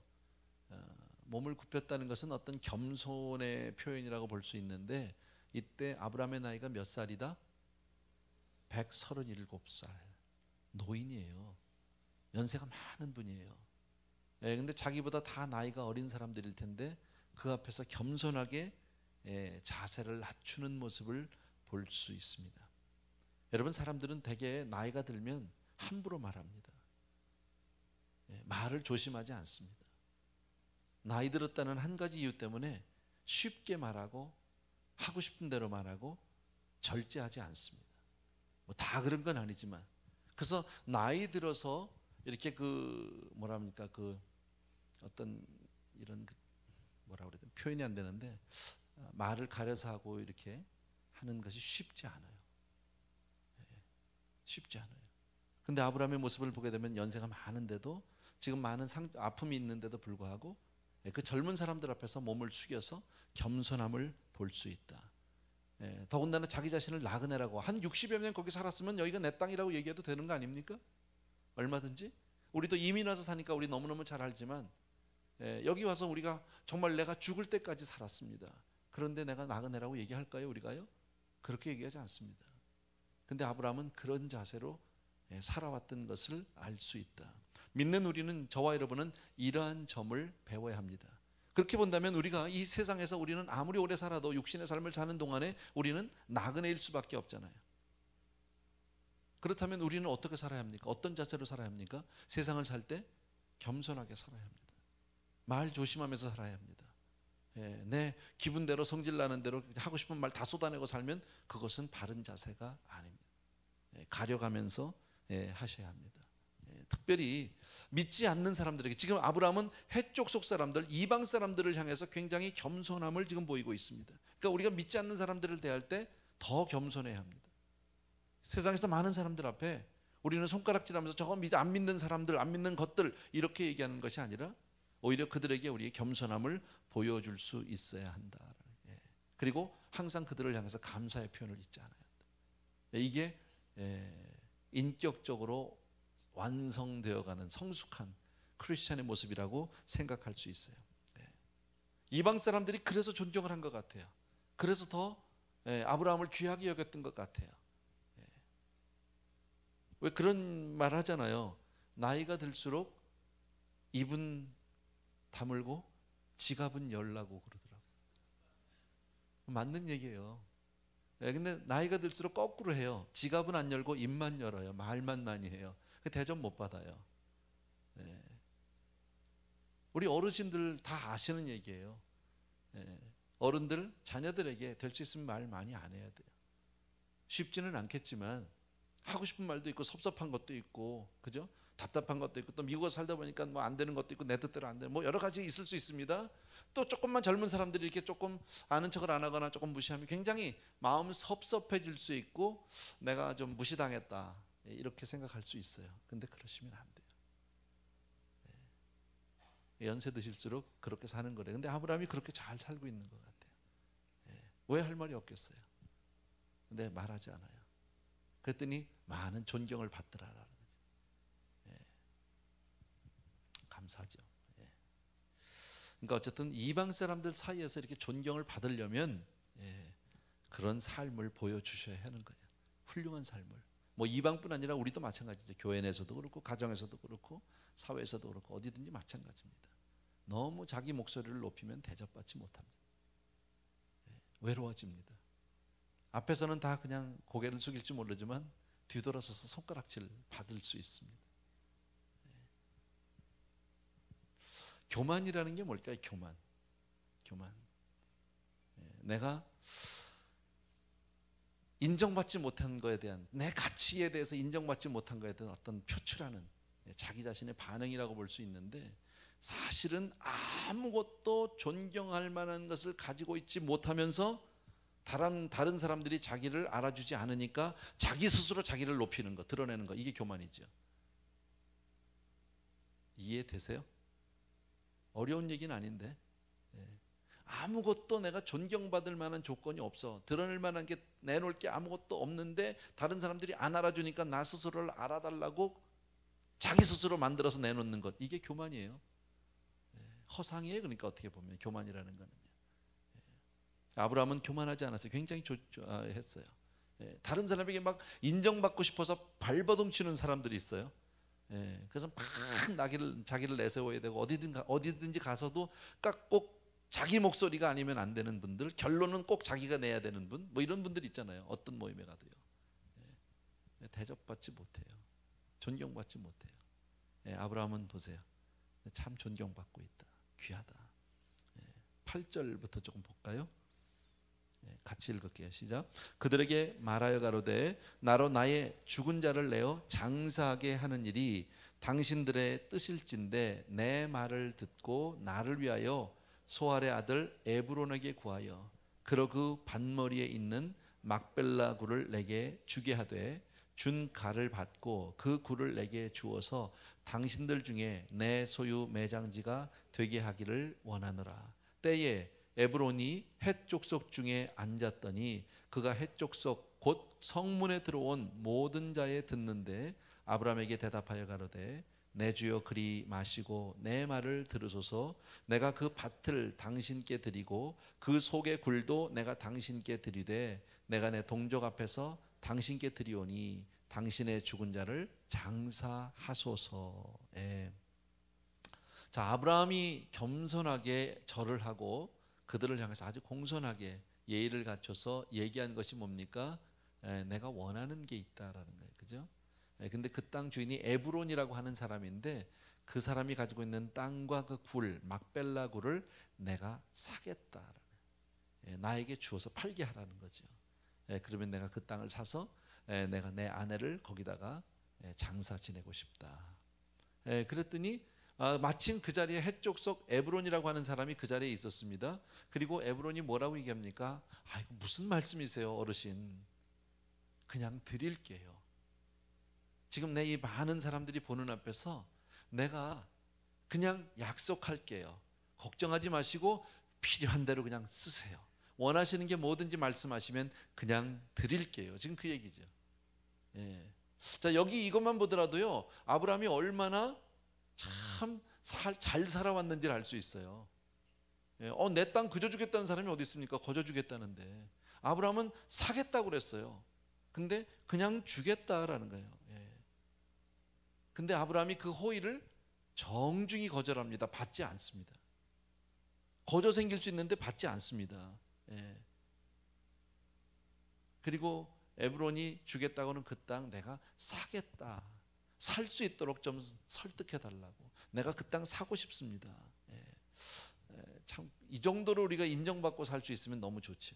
몸을 굽혔다는 것은 어떤 겸손의 표현이라고 볼 수 있는데 이때 아브라함의 나이가 몇 살이다? 137살. 노인이에요. 연세가 많은 분이에요. 근데 자기보다 다 나이가 어린 사람들일 텐데 그 앞에서 겸손하게 자세를 낮추는 모습을 볼 수 있습니다. 여러분, 사람들은 대개 나이가 들면 함부로 말합니다. 말을 조심하지 않습니다. 나이 들었다는 한 가지 이유 때문에 쉽게 말하고 하고 싶은 대로 말하고 절제하지 않습니다. 뭐 다 그런 건 아니지만, 그래서 나이 들어서 이렇게 뭐랍니까, 어떤 이런 뭐라 그래야 되나, 표현이 안 되는데 말을 가려서 하고 이렇게 하는 것이 쉽지 않아요. 쉽지 않아요. 근데 아브라함의 모습을 보게 되면 연세가 많은데도 지금 많은 아픔이 있는데도 불구하고 그 젊은 사람들 앞에서 몸을 숙여서 겸손함을 볼 수 있다. 더군다나 자기 자신을 나그네라고, 한 60여 년 거기 살았으면 여기가 내 땅이라고 얘기해도 되는 거 아닙니까? 얼마든지. 우리도 이민 와서 사니까 우리 너무너무 잘 알지만 여기 와서 우리가 정말 내가 죽을 때까지 살았습니다. 그런데 내가 나그네라고 얘기할까요? 우리가요? 그렇게 얘기하지 않습니다. 근데 아브라함은 그런 자세로 살아왔던 것을 알 수 있다. 믿는 우리는, 저와 여러분은 이러한 점을 배워야 합니다. 그렇게 본다면 우리가 이 세상에서 우리는 아무리 오래 살아도 육신의 삶을 사는 동안에 우리는 나그네일 수밖에 없잖아요. 그렇다면 우리는 어떻게 살아야 합니까? 어떤 자세로 살아야 합니까? 세상을 살 때 겸손하게 살아야 합니다. 말 조심하면서 살아야 합니다. 내 기분대로 성질 나는 대로 하고 싶은 말 다 쏟아내고 살면 그것은 바른 자세가 아닙니다. 가려가면서 하셔야 합니다. 특별히 믿지 않는 사람들에게, 지금 아브라함은 해쪽 속 사람들, 이방 사람들을 향해서 굉장히 겸손함을 지금 보이고 있습니다. 그러니까 우리가 믿지 않는 사람들을 대할 때 더 겸손해야 합니다. 세상에서 많은 사람들 앞에 우리는 손가락질하면서 저거 안 믿는 사람들, 안 믿는 것들 이렇게 얘기하는 것이 아니라 오히려 그들에게 우리의 겸손함을 보여줄 수 있어야 한다. 그리고 항상 그들을 향해서 감사의 표현을 잊지 않아야 한다. 이게 인격적으로 완성되어가는 성숙한 크리스찬의 모습이라고 생각할 수 있어요. 이방 사람들이 그래서 존경을 한 것 같아요. 그래서 더 아브라함을 귀하게 여겼던 것 같아요. 왜 그런 말 하잖아요. 나이가 들수록 입은 다물고 지갑은 열라고 그러더라고요. 맞는 얘기예요. 근데 나이가 들수록 거꾸로 해요. 지갑은 안 열고 입만 열어요. 말만 많이 해요. 대접 못 받아요. 우리 어르신들 다 아시는 얘기예요. 어른들 자녀들에게 될 수 있으면 말 많이 안 해야 돼요. 쉽지는 않겠지만 하고 싶은 말도 있고 섭섭한 것도 있고, 그죠? 답답한 것도 있고, 또 미국에 살다 보니까 뭐 안 되는 것도 있고 내 뜻대로 안 되는 뭐 여러 가지 있을 수 있습니다. 또 조금만 젊은 사람들이 이렇게 조금 아는 척을 안 하거나 조금 무시하면 굉장히 마음 섭섭해질 수 있고 내가 좀 무시당했다 이렇게 생각할 수 있어요. 근데 그러시면 안 돼요. 연세 드실수록 그렇게 사는 거래요. 근데 아브라함이 그렇게 잘 살고 있는 것 같아요. 왜 할 말이 없겠어요? 근데 말하지 않아요. 그랬더니 많은 존경을 받더라라는 거죠. 감사하죠. 그러니까 어쨌든 이방 사람들 사이에서 이렇게 존경을 받으려면 그런 삶을 보여주셔야 하는 거예요. 훌륭한 삶을. 뭐 이방뿐 아니라 우리도 마찬가지죠. 교회 내에서도 그렇고 가정에서도 그렇고 사회에서도 그렇고 어디든지 마찬가지입니다. 너무 자기 목소리를 높이면 대접받지 못합니다. 외로워집니다. 앞에서는 다 그냥 고개를 숙일지 모르지만 뒤돌아서서 손가락질 받을 수 있습니다. 교만이라는 게 뭘까요? 교만. 내가 인정받지 못한 거에 대한, 내 가치에 대해서 인정받지 못한 거에 대한 어떤 표출하는 자기 자신의 반응이라고 볼 수 있는데, 사실은 아무것도 존경할 만한 것을 가지고 있지 못하면서 다른 사람들이 자기를 알아주지 않으니까 자기 스스로 자기를 높이는 것, 드러내는 것, 이게 교만이죠. 이해되세요? 어려운 얘기는 아닌데, 아무것도 내가 존경받을 만한 조건이 없어, 드러낼 만한 게, 내놓을 게 아무것도 없는데 다른 사람들이 안 알아주니까 나 스스로를 알아달라고 자기 스스로 만들어서 내놓는 것, 이게 교만이에요. 허상이에요. 그러니까 어떻게 보면 교만이라는 거는. 아브라함은 교만하지 않았어요. 굉장히 했어요. 다른 사람에게 막 인정받고 싶어서 발버둥 치는 사람들이 있어요. 그래서 막 자기를 내세워야 되고, 어디든지 가서도 꼭 자기 목소리가 아니면 안 되는 분들, 결론은 꼭 자기가 내야 되는 분, 뭐 이런 분들 있잖아요. 어떤 모임에 가도요. 대접받지 못해요. 존경받지 못해요. 아브라함은 보세요. 참 존경받고 있다. 귀하다. 8절부터 조금 볼까요? 같이 읽을게요. 시작. 그들에게 말하여 가로되 나로 나의 죽은 자를 내어 장사하게 하는 일이 당신들의 뜻일진데 내 말을 듣고 나를 위하여 소알의 아들 에브론에게 구하여 그러 그 반머리에 있는 막벨라 굴을 내게 주게 하되 준 가를 받고 그 굴을 내게 주어서 당신들 중에 내 소유 매장지가 되게 하기를 원하노라. 때에 에브론이 헷 족속 중에 앉았더니 그가 헷 족속 곧 성문에 들어온 모든 자에 듣는데 아브라함에게 대답하여 가로되 내 주여 그리 마시고 내 말을 들으소서. 내가 그 밭을 당신께 드리고 그 속의 굴도 내가 당신께 드리되 내가 내 동족 앞에서 당신께 드리오니 당신의 죽은 자를 장사하소서. 자, 아브라함이 겸손하게 절을 하고 그들을 향해서 아주 공손하게 예의를 갖춰서 얘기한 것이 뭡니까? 내가 원하는 게 있다라는 거예요. 그죠? 근데 그 땅 주인이 에브론이라고 하는 사람인데 그 사람이 가지고 있는 땅과 그 굴, 막벨라 굴을 내가 사겠다. 나에게 주어서 팔게 하라는 거죠. 그러면 내가 그 땅을 사서 내가 내 아내를 거기다가 장사 지내고 싶다. 그랬더니 마침 그 자리에 헷족속 에브론이라고 하는 사람이 그 자리에 있었습니다. 그리고 에브론이 뭐라고 얘기합니까? 이거 무슨 말씀이세요, 어르신? 그냥 드릴게요. 지금 내 이 많은 사람들이 보는 앞에서 내가 그냥 약속할게요. 걱정하지 마시고 필요한 대로 그냥 쓰세요. 원하시는 게 뭐든지 말씀하시면 그냥 드릴게요. 지금 그 얘기죠. 자, 여기 이것만 보더라도요, 아브라함이 얼마나 참 잘 살아왔는지를 알 수 있어요. 내 땅 그저 주겠다는 사람이 어디 있습니까? 거저 주겠다는데 아브라함은 사겠다고 그랬어요. 근데 그냥 주겠다라는 거예요. 근데 아브라함이 그 호의를 정중히 거절합니다. 받지 않습니다. 거저 생길 수 있는데 받지 않습니다. 그리고 에브론이 주겠다고는 그 땅 내가 사겠다. 살 수 있도록 좀 설득해 달라고. 내가 그 땅 사고 싶습니다. 참 이 정도로 우리가 인정받고 살 수 있으면 너무 좋죠.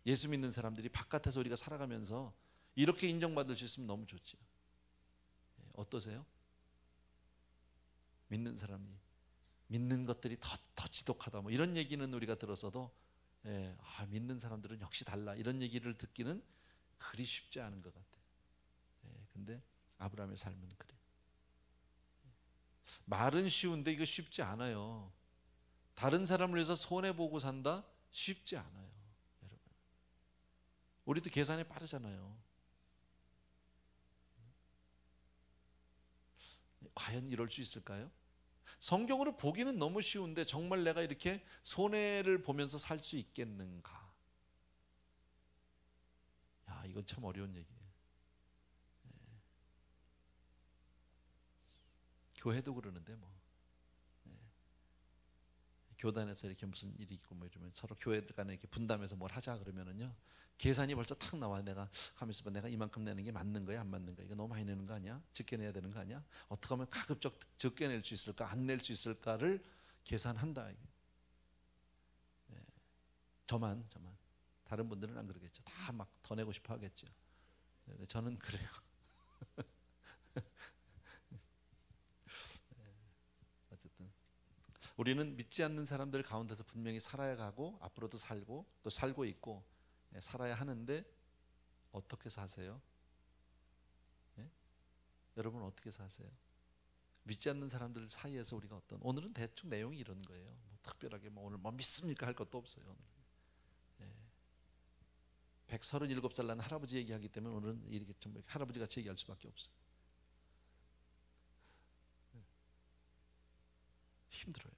예수 믿는 사람들이 바깥에서 우리가 살아가면서 이렇게 인정받을 수 있으면 너무 좋죠. 어떠세요? 믿는 사람이 믿는 것들이 더 지독하다 뭐 이런 얘기는 우리가 들었어도 믿는 사람들은 역시 달라 이런 얘기를 듣기는 그리 쉽지 않은 것 같아요. 근데 아브라함의 삶은 그래. 말은 쉬운데 이거 쉽지 않아요. 다른 사람을 위해서 손해보고 산다? 쉽지 않아요. 여러분, 우리도 계산이 빠르잖아요. 과연 이럴 수 있을까요? 성경으로 보기는 너무 쉬운데 정말 내가 이렇게 손해를 보면서 살 수 있겠는가? 이건 참 어려운 얘기예요. 교회도 그러는데 교단에서 이렇게 무슨 일이 있고 뭐 이러면 서로 교회 간에 이렇게 분담해서 뭘 하자 그러면은요, 계산이 벌써 탁 나와. 내가 가면서 내가 이만큼 내는 게 맞는 거야, 안 맞는 거야? 이거 너무 많이 내는 거 아니야? 적게 내야 되는 거 아니야? 어떻게 하면 가급적 적게 낼 수 있을까, 안 낼 수 있을까를 계산한다. 저만 다른 분들은 안 그러겠죠. 다 막 더 내고 싶어 하겠죠. 저는 그래요. 어쨌든 우리는 믿지 않는 사람들 가운데서 분명히 살아야 하고 앞으로도 살고 또 살고 있고 살아야 하는데 어떻게 사세요? 예? 여러분 어떻게 사세요? 믿지 않는 사람들 사이에서 우리가 오늘은 대충 내용이 이런 거예요. 뭐 특별하게 뭐 오늘 뭐 믿습니까 할 것도 없어요. 오늘. 137살 난 할아버지 얘기하기 때문에 오늘은 이렇게 좀 할아버지 같이 얘기할 수밖에 없어요. 힘들어요.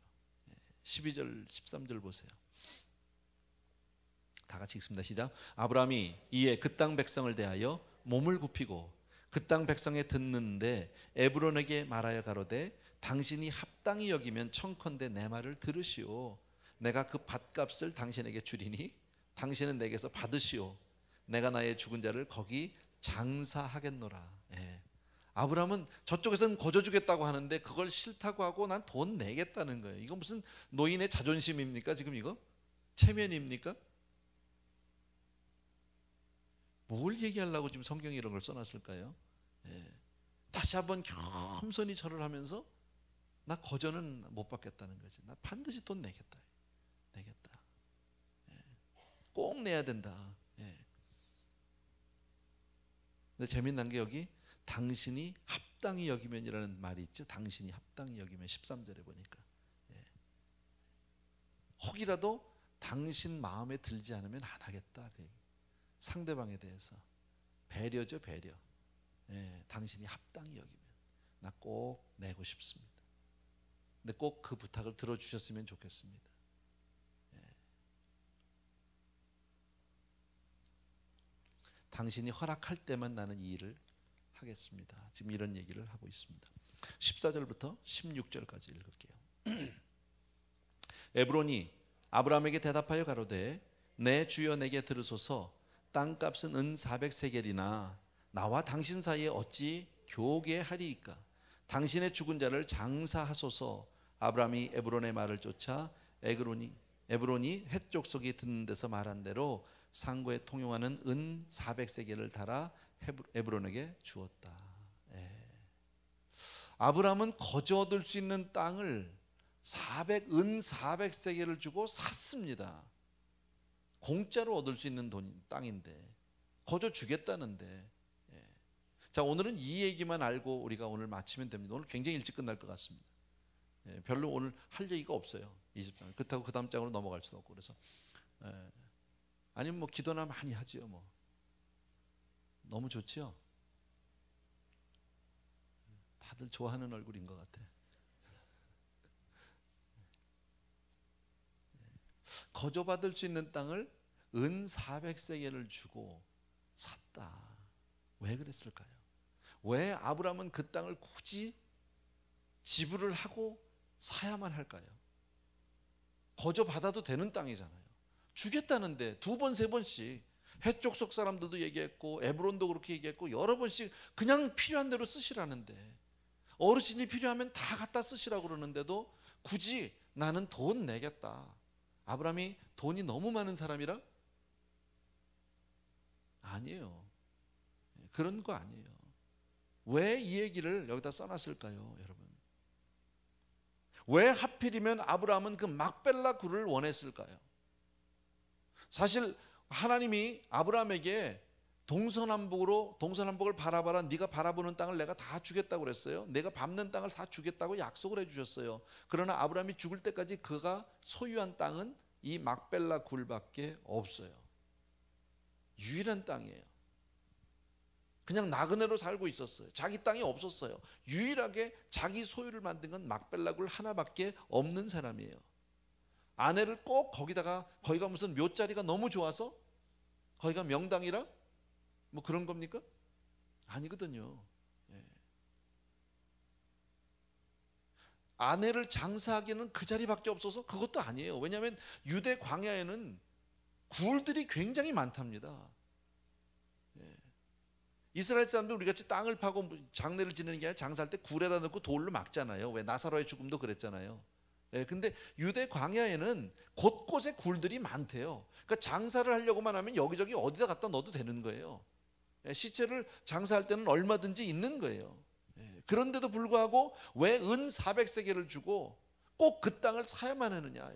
12절 13절 보세요. 다 같이 읽습니다. 시작. 아브라함이 이에 그 땅 백성을 대하여 몸을 굽히고 그 땅 백성에 듣는데 에브론에게 말하여 가로되 당신이 합당히 여기면 청컨대 내 말을 들으시오. 내가 그 밭값을 당신에게 주리니 당신은 내게서 받으시오. 내가 나의 죽은 자를 거기 장사하겠노라. 아브라함은 저쪽에서는 거저 주겠다고 하는데 그걸 싫다고 하고 난 돈 내겠다는 거예요. 이거 무슨 노인의 자존심입니까? 지금 이거 체면입니까? 뭘 얘기하려고 지금 성경에 이런 걸 써놨을까요? 다시 한번 겸손히 절을 하면서 나 거저는 못 받겠다는 거지. 나 반드시 돈 내겠다. 꼭 내야 된다. 근데 재미난 게 여기 당신이 합당히 여기면이라는 말이 있죠. 당신이 합당히 여기면 13절에 보니까 혹이라도 당신 마음에 들지 않으면 안 하겠다. 상대방에 대해서 배려죠, 배려. 당신이 합당히 여기면 나 꼭 내고 싶습니다. 근데 꼭 그 부탁을 들어주셨으면 좋겠습니다. 당신이 허락할 때만 나는 이 일을 하겠습니다. 지금 이런 얘기를 하고 있습니다. 14절부터 16절까지 읽을게요. 에브론이 아브라함에게 대답하여 가로되 내 주여 내게 들으소서. 땅값은 은 400세겔이나 나와 당신 사이에 어찌 교계하리이까. 당신의 죽은 자를 장사하소서. 아브라함이 에브론의 말을 쫓아 에브론이 헷 족속이 듣는 데서 말한 대로 상고에 통용하는 은 400세겔을 달아 에브론에게 주었다. 아브라함은 거저 얻을 수 있는 땅을 은 400세겔을 주고 샀습니다. 공짜로 얻을 수 있는 땅인데 거저 주겠다는데. 자, 오늘은 이 얘기만 알고 우리가 오늘 마치면 됩니다. 오늘 굉장히 일찍 끝날 것 같습니다. 별로 오늘 할 얘기가 없어요. 23일. 그렇다고 그 다음 장으로 넘어갈 수도 없고 그래서 아니면 뭐 기도나 많이 하지요. 뭐 너무 좋지요. 다들 좋아하는 얼굴인 것 같아. 거저 받을 수 있는 땅을 은 400세겔을 주고 샀다. 왜 그랬을까요? 왜 아브라함은 그 땅을 굳이 지불을 하고 사야만 할까요? 거저 받아도 되는 땅이잖아요. 주겠다는데 두 번, 세 번씩 해족속 사람들도 얘기했고 에브론도 그렇게 얘기했고 여러 번씩 그냥 필요한 대로 쓰시라는데 어르신이 필요하면 다 갖다 쓰시라고 그러는데도 굳이 나는 돈 내겠다. 아브라함이 돈이 너무 많은 사람이라? 아니에요. 그런 거 아니에요. 왜 이 얘기를 여기다 써놨을까요, 여러분? 왜 하필이면 아브라함은 그 막벨라 굴을 원했을까요? 사실 하나님이 아브라함에게 동서남북을 바라봐라. 네가 바라보는 땅을 내가 다 주겠다고 그랬어요. 내가 밟는 땅을 다 주겠다고 약속을 해주셨어요. 그러나 아브라함이 죽을 때까지 그가 소유한 땅은 이 막벨라 굴밖에 없어요. 유일한 땅이에요. 그냥 나그네로 살고 있었어요. 자기 땅이 없었어요. 유일하게 자기 소유를 만든 건 막벨라 굴 하나밖에 없는 사람이에요. 아내를 꼭 거기가 무슨 묘자리가 너무 좋아서 거기가 명당이라 뭐 그런 겁니까? 아니거든요. 아내를 장사하기는 그 자리밖에 없어서 그것도 아니에요. 왜냐하면 유대 광야에는 굴들이 굉장히 많답니다. 이스라엘 사람들 우리같이 땅을 파고 장례를 지내는 게 아니라 장사할 때 굴에다 넣고 돌로 막잖아요. 왜 나사로의 죽음도 그랬잖아요. 근데 유대 광야에는 곳곳에 굴들이 많대요. 그러니까 장사를 하려고만 하면 여기저기 어디다 갖다 넣어도 되는 거예요. 시체를 장사할 때는 얼마든지 있는 거예요. 그런데도 불구하고 왜 은 400세겔을 주고 꼭 그 땅을 사야만 하느냐.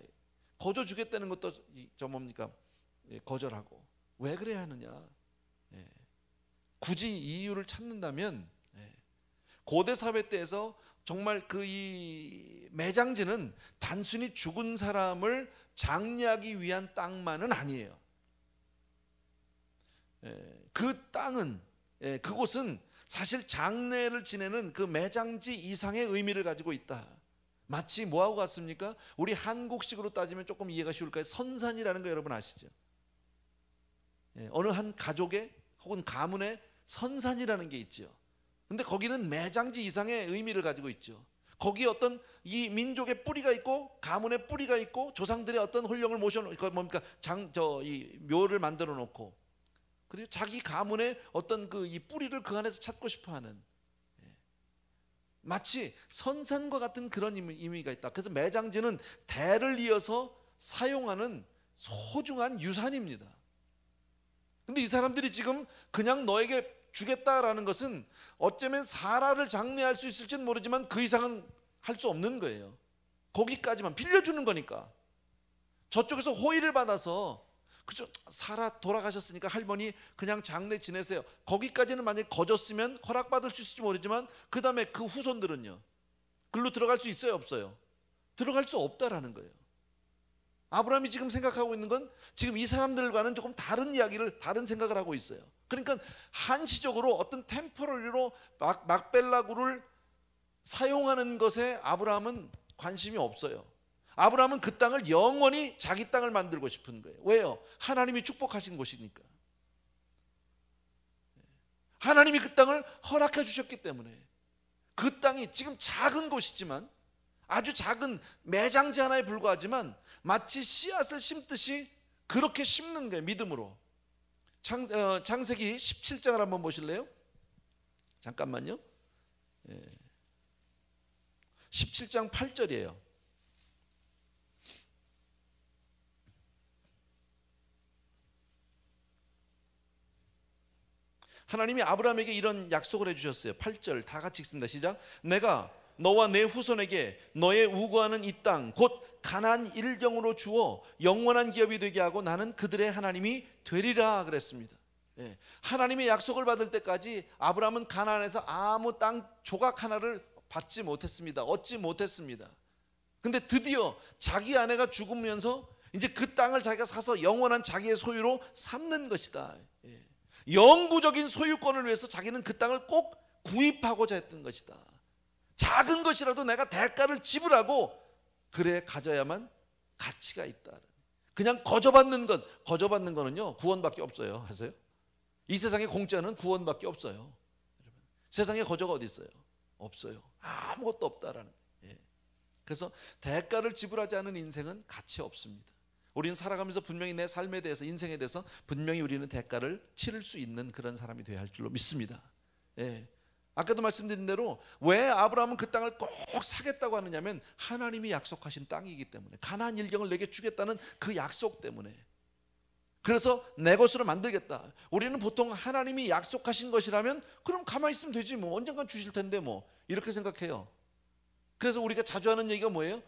거저 주겠다는 것도 뭡니까? 거절하고. 왜 그래야 하느냐. 굳이 이유를 찾는다면 고대 사회 때에서 정말 그 이 매장지는 단순히 죽은 사람을 장례하기 위한 땅만은 아니에요. 그 땅은 그곳은 사실 장례를 지내는 그 매장지 이상의 의미를 가지고 있다. 마치 뭐하고 같습니까? 우리 한국식으로 따지면 조금 이해가 쉬울까요? 선산이라는 거 여러분 아시죠? 어느 한 가족의 혹은 가문의 선산이라는 게 있죠. 근데 거기는 매장지 이상의 의미를 가지고 있죠. 거기에 어떤 이 민족의 뿌리가 있고 가문의 뿌리가 있고 조상들의 어떤 혼령을 모셔놓고 뭡니까? 이 묘를 만들어 놓고 그리고 자기 가문의 어떤 그 이 뿌리를 그 안에서 찾고 싶어하는 마치 선산과 같은 그런 의미가 있다. 그래서 매장지는 대를 이어서 사용하는 소중한 유산입니다. 근데 이 사람들이 지금 그냥 너에게 주겠다라는 것은 어쩌면 사라를 장례할 수 있을지는 모르지만 그 이상은 할 수 없는 거예요. 거기까지만 빌려주는 거니까. 저쪽에서 호의를 받아서 그죠? 사라 돌아가셨으니까 할머니 그냥 장례 지내세요. 거기까지는 만약에 거졌으면 허락받을 수 있을지 모르지만 그 다음에 그 후손들은요. 글로 들어갈 수 있어요 없어요? 들어갈 수 없다라는 거예요. 아브라함이 지금 생각하고 있는 건 지금 이 사람들과는 조금 다른 이야기를 다른 생각을 하고 있어요. 그러니까 한시적으로 어떤 템포러리로 막벨라굴을 사용하는 것에 아브라함은 관심이 없어요. 아브라함은 그 땅을 영원히 자기 땅을 만들고 싶은 거예요. 왜요? 하나님이 축복하신 곳이니까. 하나님이 그 땅을 허락해 주셨기 때문에. 그 땅이 지금 작은 곳이지만 아주 작은 매장지 하나에 불과하지만 마치 씨앗을 심듯이 그렇게 심는 거예요. 믿음으로. 창세기 17장을 한번 보실래요? 잠깐만요. 17장 8절이에요. 하나님이 아브라함에게 이런 약속을 해주셨어요. 8절 다 같이 읽습니다. 시작. 내가 너와 내 후손에게 너의 우거하는 이 땅 곧 가나안 일경으로 주어 영원한 기업이 되게 하고 나는 그들의 하나님이 되리라 그랬습니다. 하나님의 약속을 받을 때까지 아브라함은 가나안에서 아무 땅 조각 하나를 받지 못했습니다. 얻지 못했습니다. 근데 드디어 자기 아내가 죽으면서 이제 그 땅을 자기가 사서 영원한 자기의 소유로 삼는 것이다. 영구적인 소유권을 위해서 자기는 그 땅을 꼭 구입하고자 했던 것이다. 작은 것이라도 내가 대가를 지불하고 그래 가져야만 가치가 있다. 그냥 거저받는 거는요 구원밖에 없어요. 아세요? 이 세상에 공짜는 구원밖에 없어요. 세상에 거저가 어디 있어요? 없어요. 아무것도 없다라는. 그래서 대가를 지불하지 않은 인생은 가치 없습니다. 우리는 살아가면서 분명히 내 삶에 대해서 인생에 대해서 분명히 우리는 대가를 치를 수 있는 그런 사람이 되어야 할 줄로 믿습니다. 아까도 말씀드린 대로 왜 아브라함은 그 땅을 꼭 사겠다고 하느냐면 하나님이 약속하신 땅이기 때문에 가나안 일경을 내게 주겠다는 그 약속 때문에 그래서 내 것으로 만들겠다. 우리는 보통 하나님이 약속하신 것이라면 그럼 가만히 있으면 되지 뭐 언젠간 주실 텐데 뭐 이렇게 생각해요. 그래서 우리가 자주 하는 얘기가 뭐예요?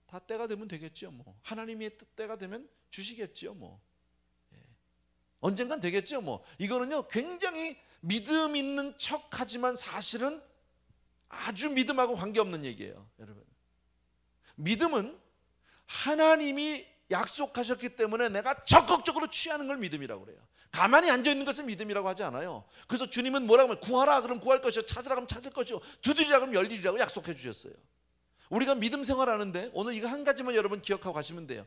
다 때가 되면 되겠죠 뭐 하나님의 때가 되면 주시겠죠 뭐 언젠간 되겠죠 뭐 이거는요 굉장히 믿음 있는 척하지만 사실은 아주 믿음하고 관계없는 얘기예요. 여러분 믿음은 하나님이 약속하셨기 때문에 내가 적극적으로 취하는 걸 믿음이라고 그래요. 가만히 앉아있는 것을 믿음이라고 하지 않아요. 그래서 주님은 뭐라고 하면 구하라 그러면 구할 것이요 찾으라 그러면 찾을 것이요 두드리라 그러면 열리리라고 약속해 주셨어요. 우리가 믿음 생활하는데 오늘 이거 한 가지만 여러분 기억하고 가시면 돼요.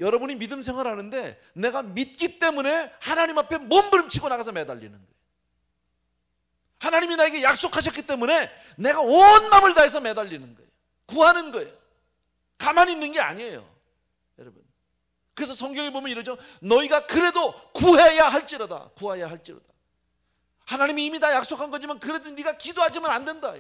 여러분이 믿음 생활하는데 내가 믿기 때문에 하나님 앞에 몸부림치고 나가서 매달리는 거예요. 하나님이 나에게 약속하셨기 때문에 내가 온 마음을 다해서 매달리는 거예요. 구하는 거예요. 가만히 있는 게 아니에요, 여러분. 그래서 성경에 보면 이러죠. 너희가 그래도 구해야 할지로다. 구해야 할지로다. 하나님이 이미 다 약속한 거지만 그래도 네가 기도하지만 안 된다.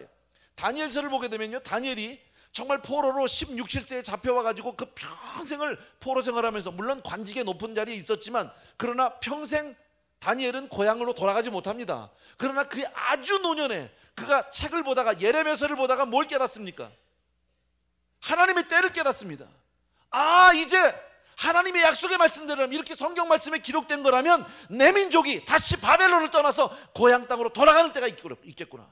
다니엘서를 보게 되면요, 다니엘이 정말 포로로 16, 17세에 잡혀와가지고 그 평생을 포로 생활하면서, 물론 관직의 높은 자리에 있었지만 그러나 평생 다니엘은 고향으로 돌아가지 못합니다. 그러나 그 아주 노년에 그가 책을 보다가, 예레미야서를 보다가 뭘 깨닫습니까? 하나님의 때를 깨닫습니다. 아, 이제 하나님의 약속의 말씀대로라면, 이렇게 성경 말씀에 기록된 거라면 내 민족이 다시 바벨론을 떠나서 고향 땅으로 돌아가는 때가 있겠구나.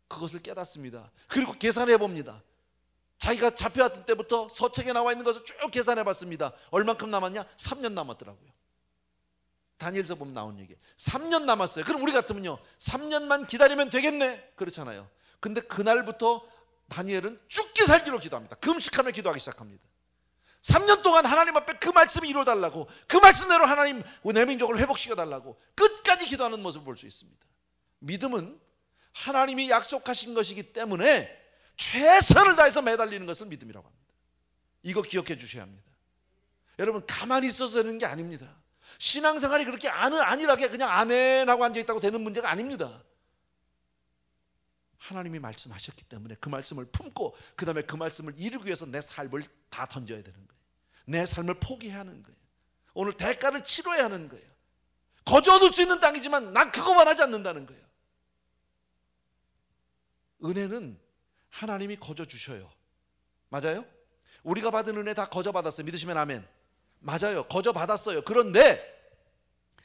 그것을 깨닫습니다. 그리고 계산해 봅니다. 자기가 잡혀왔던 때부터 서책에 나와 있는 것을 쭉 계산해 봤습니다. 얼만큼 남았냐? 3년 남았더라고요. 다니엘서 보면 나온 얘기. 3년 남았어요. 그럼 우리 같으면요, 3년만 기다리면 되겠네, 그렇잖아요. 근데 그날부터 다니엘은 죽기 살기로 기도합니다. 금식하며 기도하기 시작합니다. 3년 동안 하나님 앞에 그 말씀이 이루어달라고, 그 말씀대로 하나님 내 민족을 회복시켜달라고 끝까지 기도하는 모습을 볼 수 있습니다. 믿음은 하나님이 약속하신 것이기 때문에 최선을 다해서 매달리는 것을 믿음이라고 합니다. 이거 기억해 주셔야 합니다. 여러분, 가만히 있어서 되는 게 아닙니다. 신앙생활이 그렇게 안일하게 그냥 아멘 하고 앉아있다고 되는 문제가 아닙니다. 하나님이 말씀하셨기 때문에 그 말씀을 품고 그 다음에 그 말씀을 이루기 위해서 내 삶을 다 던져야 되는 거예요. 내 삶을 포기해야 하는 거예요. 오늘 대가를 치러야 하는 거예요. 거저 얻을 수 있는 땅이지만 난 그거만 하지 않는다는 거예요. 은혜는 하나님이 거저 주셔요. 맞아요? 우리가 받은 은혜 다 거저 받았어요. 믿으시면 아멘. 맞아요, 거저 받았어요. 그런데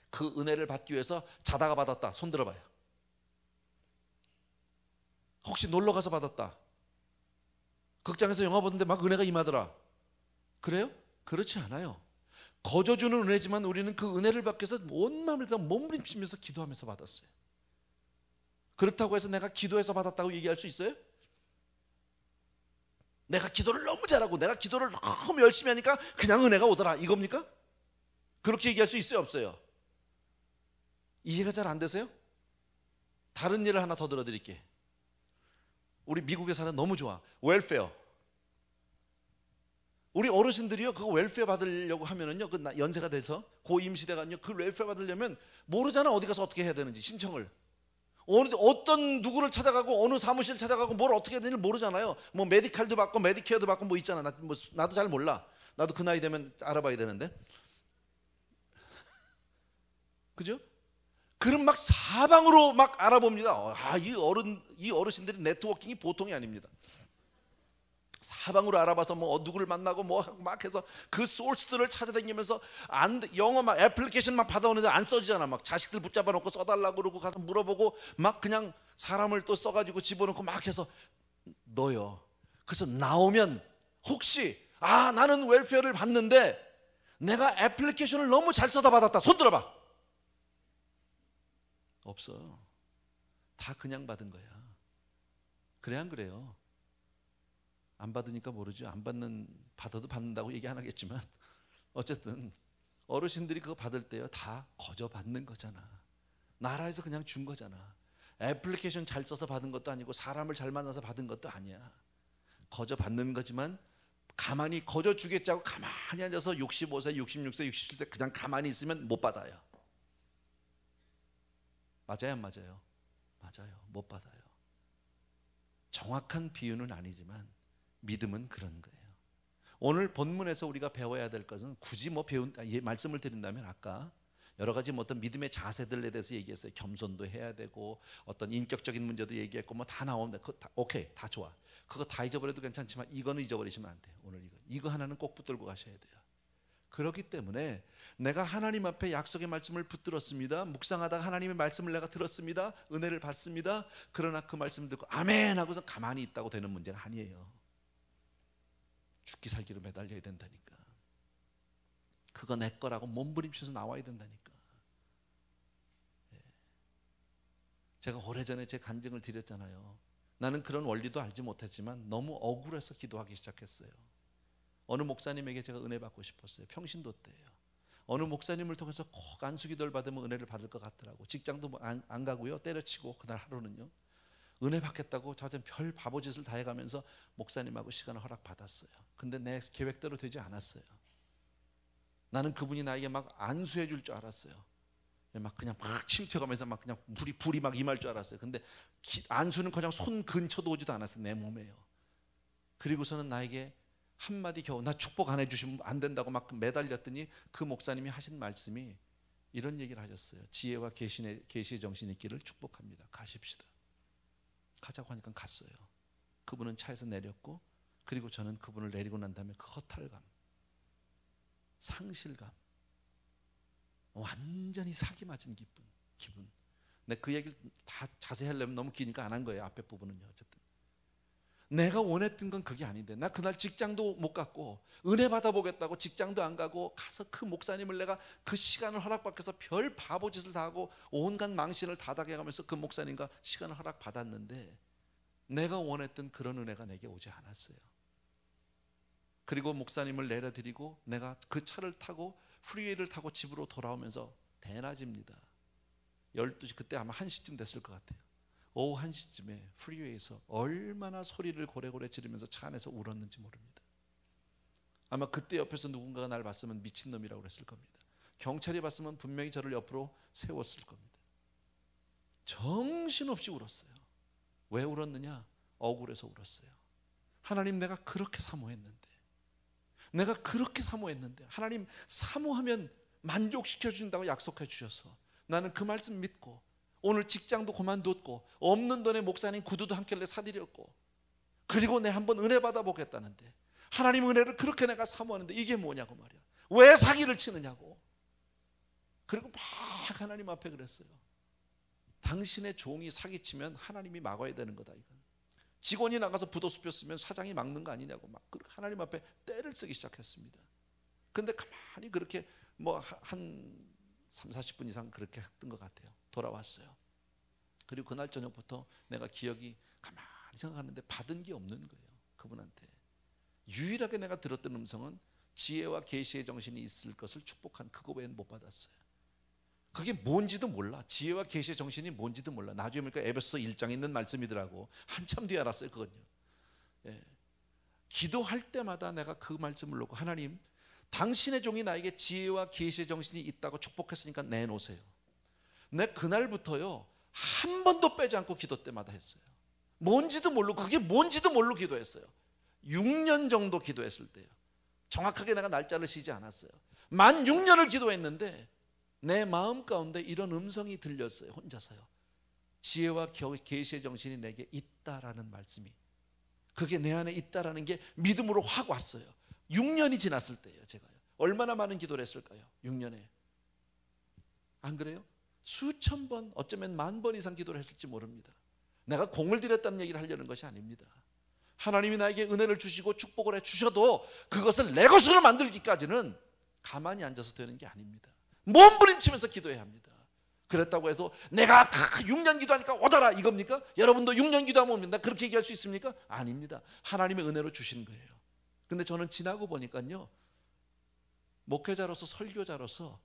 그 은혜를 받기 위해서 자다가 받았다, 손 들어봐요. 혹시 놀러 가서 받았다, 극장에서 영화 보는데 막 은혜가 임하더라, 그래요? 그렇지 않아요. 거저 주는 은혜지만 우리는 그 은혜를 받기 위해서 온 마음을 다 몸부림치면서 기도하면서 받았어요. 그렇다고 해서 내가 기도해서 받았다고 얘기할 수 있어요? 내가 기도를 너무 잘하고 내가 기도를 너무 열심히 하니까 그냥 은혜가 오더라, 이겁니까? 그렇게 얘기할 수 있어요, 없어요? 이해가 잘 안 되세요? 다른 예를 하나 더 들어드릴게. 우리 미국에 사는 너무 좋아, 웰페어. 우리 어르신들이요, 그거 웰페어 받으려고 하면은요, 그 연세가 돼서 고임 시대가요, 그 웰페어 받으려면 모르잖아, 어디 가서 어떻게 해야 되는지, 신청을. 어떤 누구를 찾아가고 어느 사무실 찾아가고 뭘 어떻게 해야 되는지 모르잖아요. 뭐 메디칼도 받고 메디케어도 받고 뭐 있잖아. 나도 잘 몰라. 나도 그 나이 되면 알아봐야 되는데, 그죠? 그럼 막 사방으로 막 알아봅니다. 아, 이 어르신들이 네트워킹이 보통이 아닙니다. 사방으로 알아봐서 뭐 누구를 만나고 뭐 하고 막 해서 그 소스들을 찾아다니면서 영어 막 애플리케이션 막 받아오는데 안 써지잖아. 막 자식들 붙잡아 놓고 써달라고 그러고 가서 물어보고 막 그냥 사람을 또 써가지고 집어넣고 막 해서 넣어요. 그래서 나오면 혹시 나는 웰페어를 받는데 내가 애플리케이션을 너무 잘 써다 받았다, 손 들어봐. 없어. 다 그냥 받은 거야. 그래 안 그래요? 안 받으니까 모르죠. 받아도 받는다고 얘기 안 하겠지만 어쨌든 어르신들이 그거 받을 때요, 다 거저 받는 거잖아. 나라에서 그냥 준 거잖아. 애플리케이션 잘 써서 받은 것도 아니고 사람을 잘 만나서 받은 것도 아니야. 거저 받는 거지만 가만히 거저 주겠지 하고 가만히 앉아서 65세, 66세, 67세 그냥 가만히 있으면 못 받아요. 맞아요, 안 맞아요? 맞아요, 못 받아요. 정확한 비유는 아니지만 믿음은 그런 거예요. 오늘 본문에서 우리가 배워야 될 것은 굳이 말씀을 드린다면 아까 여러 가지 어떤 믿음의 자세들에 대해서 얘기했어요. 겸손도 해야 되고 어떤 인격적인 문제도 얘기했고 뭐 다 나오는데 오케이, 다 좋아. 그거 다 잊어버려도 괜찮지만 이거는 잊어버리시면 안 돼요. 오늘 이거 하나는 꼭 붙들고 가셔야 돼요. 그렇기 때문에 내가 하나님 앞에 약속의 말씀을 붙들었습니다. 묵상하다가 하나님의 말씀을 내가 들었습니다. 은혜를 받습니다. 그러나 그 말씀 듣고 아멘 하고서 가만히 있다고 되는 문제가 아니에요. 죽기 살기로 매달려야 된다니까. 그거 내 거라고 몸부림쳐서 나와야 된다니까. 제가 오래전에 제 간증을 드렸잖아요. 나는 그런 원리도 알지 못했지만 너무 억울해서 기도하기 시작했어요. 어느 목사님에게 제가 은혜 받고 싶었어요. 평신도 때예요. 어느 목사님을 통해서 꼭 안수기도를 받으면 은혜를 받을 것 같더라고. 직장도 안 가고요. 때려치고 그날 하루는요. 은혜 받겠다고 저한테 별 바보짓을 다 해가면서 목사님하고 시간을 허락받았어요. 근데 내 계획대로 되지 않았어요. 나는 그분이 나에게 막 안수해 줄 줄 알았어요. 막 그냥 막 침튀어가면서 막 그냥 불이 막 임할 줄 알았어요. 근데 안수는 그냥 손 근처도 오지도 않았어요. 내 몸에요. 그리고서는 나에게 한마디 겨우 나 축복 안 해주시면 안 된다고 막 매달렸더니 그 목사님이 하신 말씀이 이런 얘기를 하셨어요. 지혜와 계시의 정신이 있기를 축복합니다. 가십시다. 가자고 하니까 갔어요. 그분은 차에서 내렸고, 그리고 저는 그분을 내리고 난 다음에 그 허탈감, 상실감, 완전히 사기 맞은 기분. 근데 그 얘기를 다 자세히 하려면 너무 기니까 안 한 거예요. 앞에 부분은요. 어쨌든 내가 원했던 건 그게 아닌데, 나 그날 직장도 못 갔고 은혜 받아보겠다고 직장도 안 가고 가서 그 목사님을 내가 그 시간을 허락받아서 별 바보짓을 다 하고 온갖 망신을 다 당해가면서 그 목사님과 시간을 허락받았는데 내가 원했던 그런 은혜가 내게 오지 않았어요. 그리고 목사님을 내려드리고 내가 그 차를 타고 프리웨이를 타고 집으로 돌아오면서 대낮입니다. 12시, 그때 아마 1시쯤 됐을 것 같아요. 오후 1시쯤에 프리웨이에서 얼마나 소리를 고래고래 지르면서 차 안에서 울었는지 모릅니다. 아마 그때 옆에서 누군가가 날 봤으면 미친놈이라고 그랬을 겁니다. 경찰이 봤으면 분명히 저를 옆으로 세웠을 겁니다. 정신없이 울었어요. 왜 울었느냐? 억울해서 울었어요. 하나님, 내가 그렇게 사모했는데, 하나님 사모하면 만족시켜 준다고 약속해 주셔서 나는 그 말씀 믿고 오늘 직장도 그만뒀고 없는 돈에 목사님 구두도 한 켤레 사드렸고, 그리고 내 한번 은혜 받아보겠다는데 하나님 은혜를 그렇게 내가 사모하는데 이게 뭐냐고 말이야. 왜 사기를 치느냐고. 그리고 막 하나님 앞에 그랬어요. 당신의 종이 사기치면 하나님이 막아야 되는 거다. 이건 직원이 나가서 부도수 폈으면 사장이 막는 거 아니냐고 막 하나님 앞에 떼를 쓰기 시작했습니다. 근데 가만히 그렇게 뭐 한 30-40분 이상 그렇게 했던 것 같아요. 돌아왔어요. 그리고 그날 저녁부터 내가 기억이 가만히 생각하는데 받은 게 없는 거예요. 그분한테 유일하게 내가 들었던 음성은 지혜와 계시의 정신이 있을 것을 축복한, 그거 외에는 못 받았어요. 그게 뭔지도 몰라. 지혜와 계시의 정신이 뭔지도 몰라. 나중에 보니까 에베소서 1장에 있는 말씀이더라고. 한참 뒤에 알았어요. 그건요. 예. 기도할 때마다 내가 그 말씀을 놓고, 하나님, 당신의 종이 나에게 지혜와 계시의 정신이 있다고 축복했으니까 내놓으세요. 내 그날부터요 한 번도 빼지 않고 기도 때마다 했어요. 뭔지도 모르고, 그게 뭔지도 모르고 기도했어요. 6년 정도 기도했을 때요. 정확하게 내가 날짜를 쉬지 않았어요. 만 6년을 기도했는데 내 마음 가운데 이런 음성이 들렸어요. 혼자서요. 지혜와 계시의 정신이 내게 있다라는 말씀이, 그게 내 안에 있다라는 게 믿음으로 확 왔어요. 6년이 지났을 때예요. 제가요 얼마나 많은 기도를 했을까요? 6년에. 안 그래요? 수천 번, 어쩌면 10,000번 이상 기도를 했을지 모릅니다. 내가 공을 들였다는 얘기를 하려는 것이 아닙니다. 하나님이 나에게 은혜를 주시고 축복을 해주셔도 그것을 내 것으로 만들기까지는 가만히 앉아서 되는 게 아닙니다. 몸부림치면서 기도해야 합니다. 그랬다고 해서 내가 6년 기도하니까 오더라 이겁니까? 여러분도 6년 기도하면 옵니다. 그렇게 얘기할 수 있습니까? 아닙니다. 하나님의 은혜로 주신 거예요. 근데 저는 지나고 보니까요, 목회자로서 설교자로서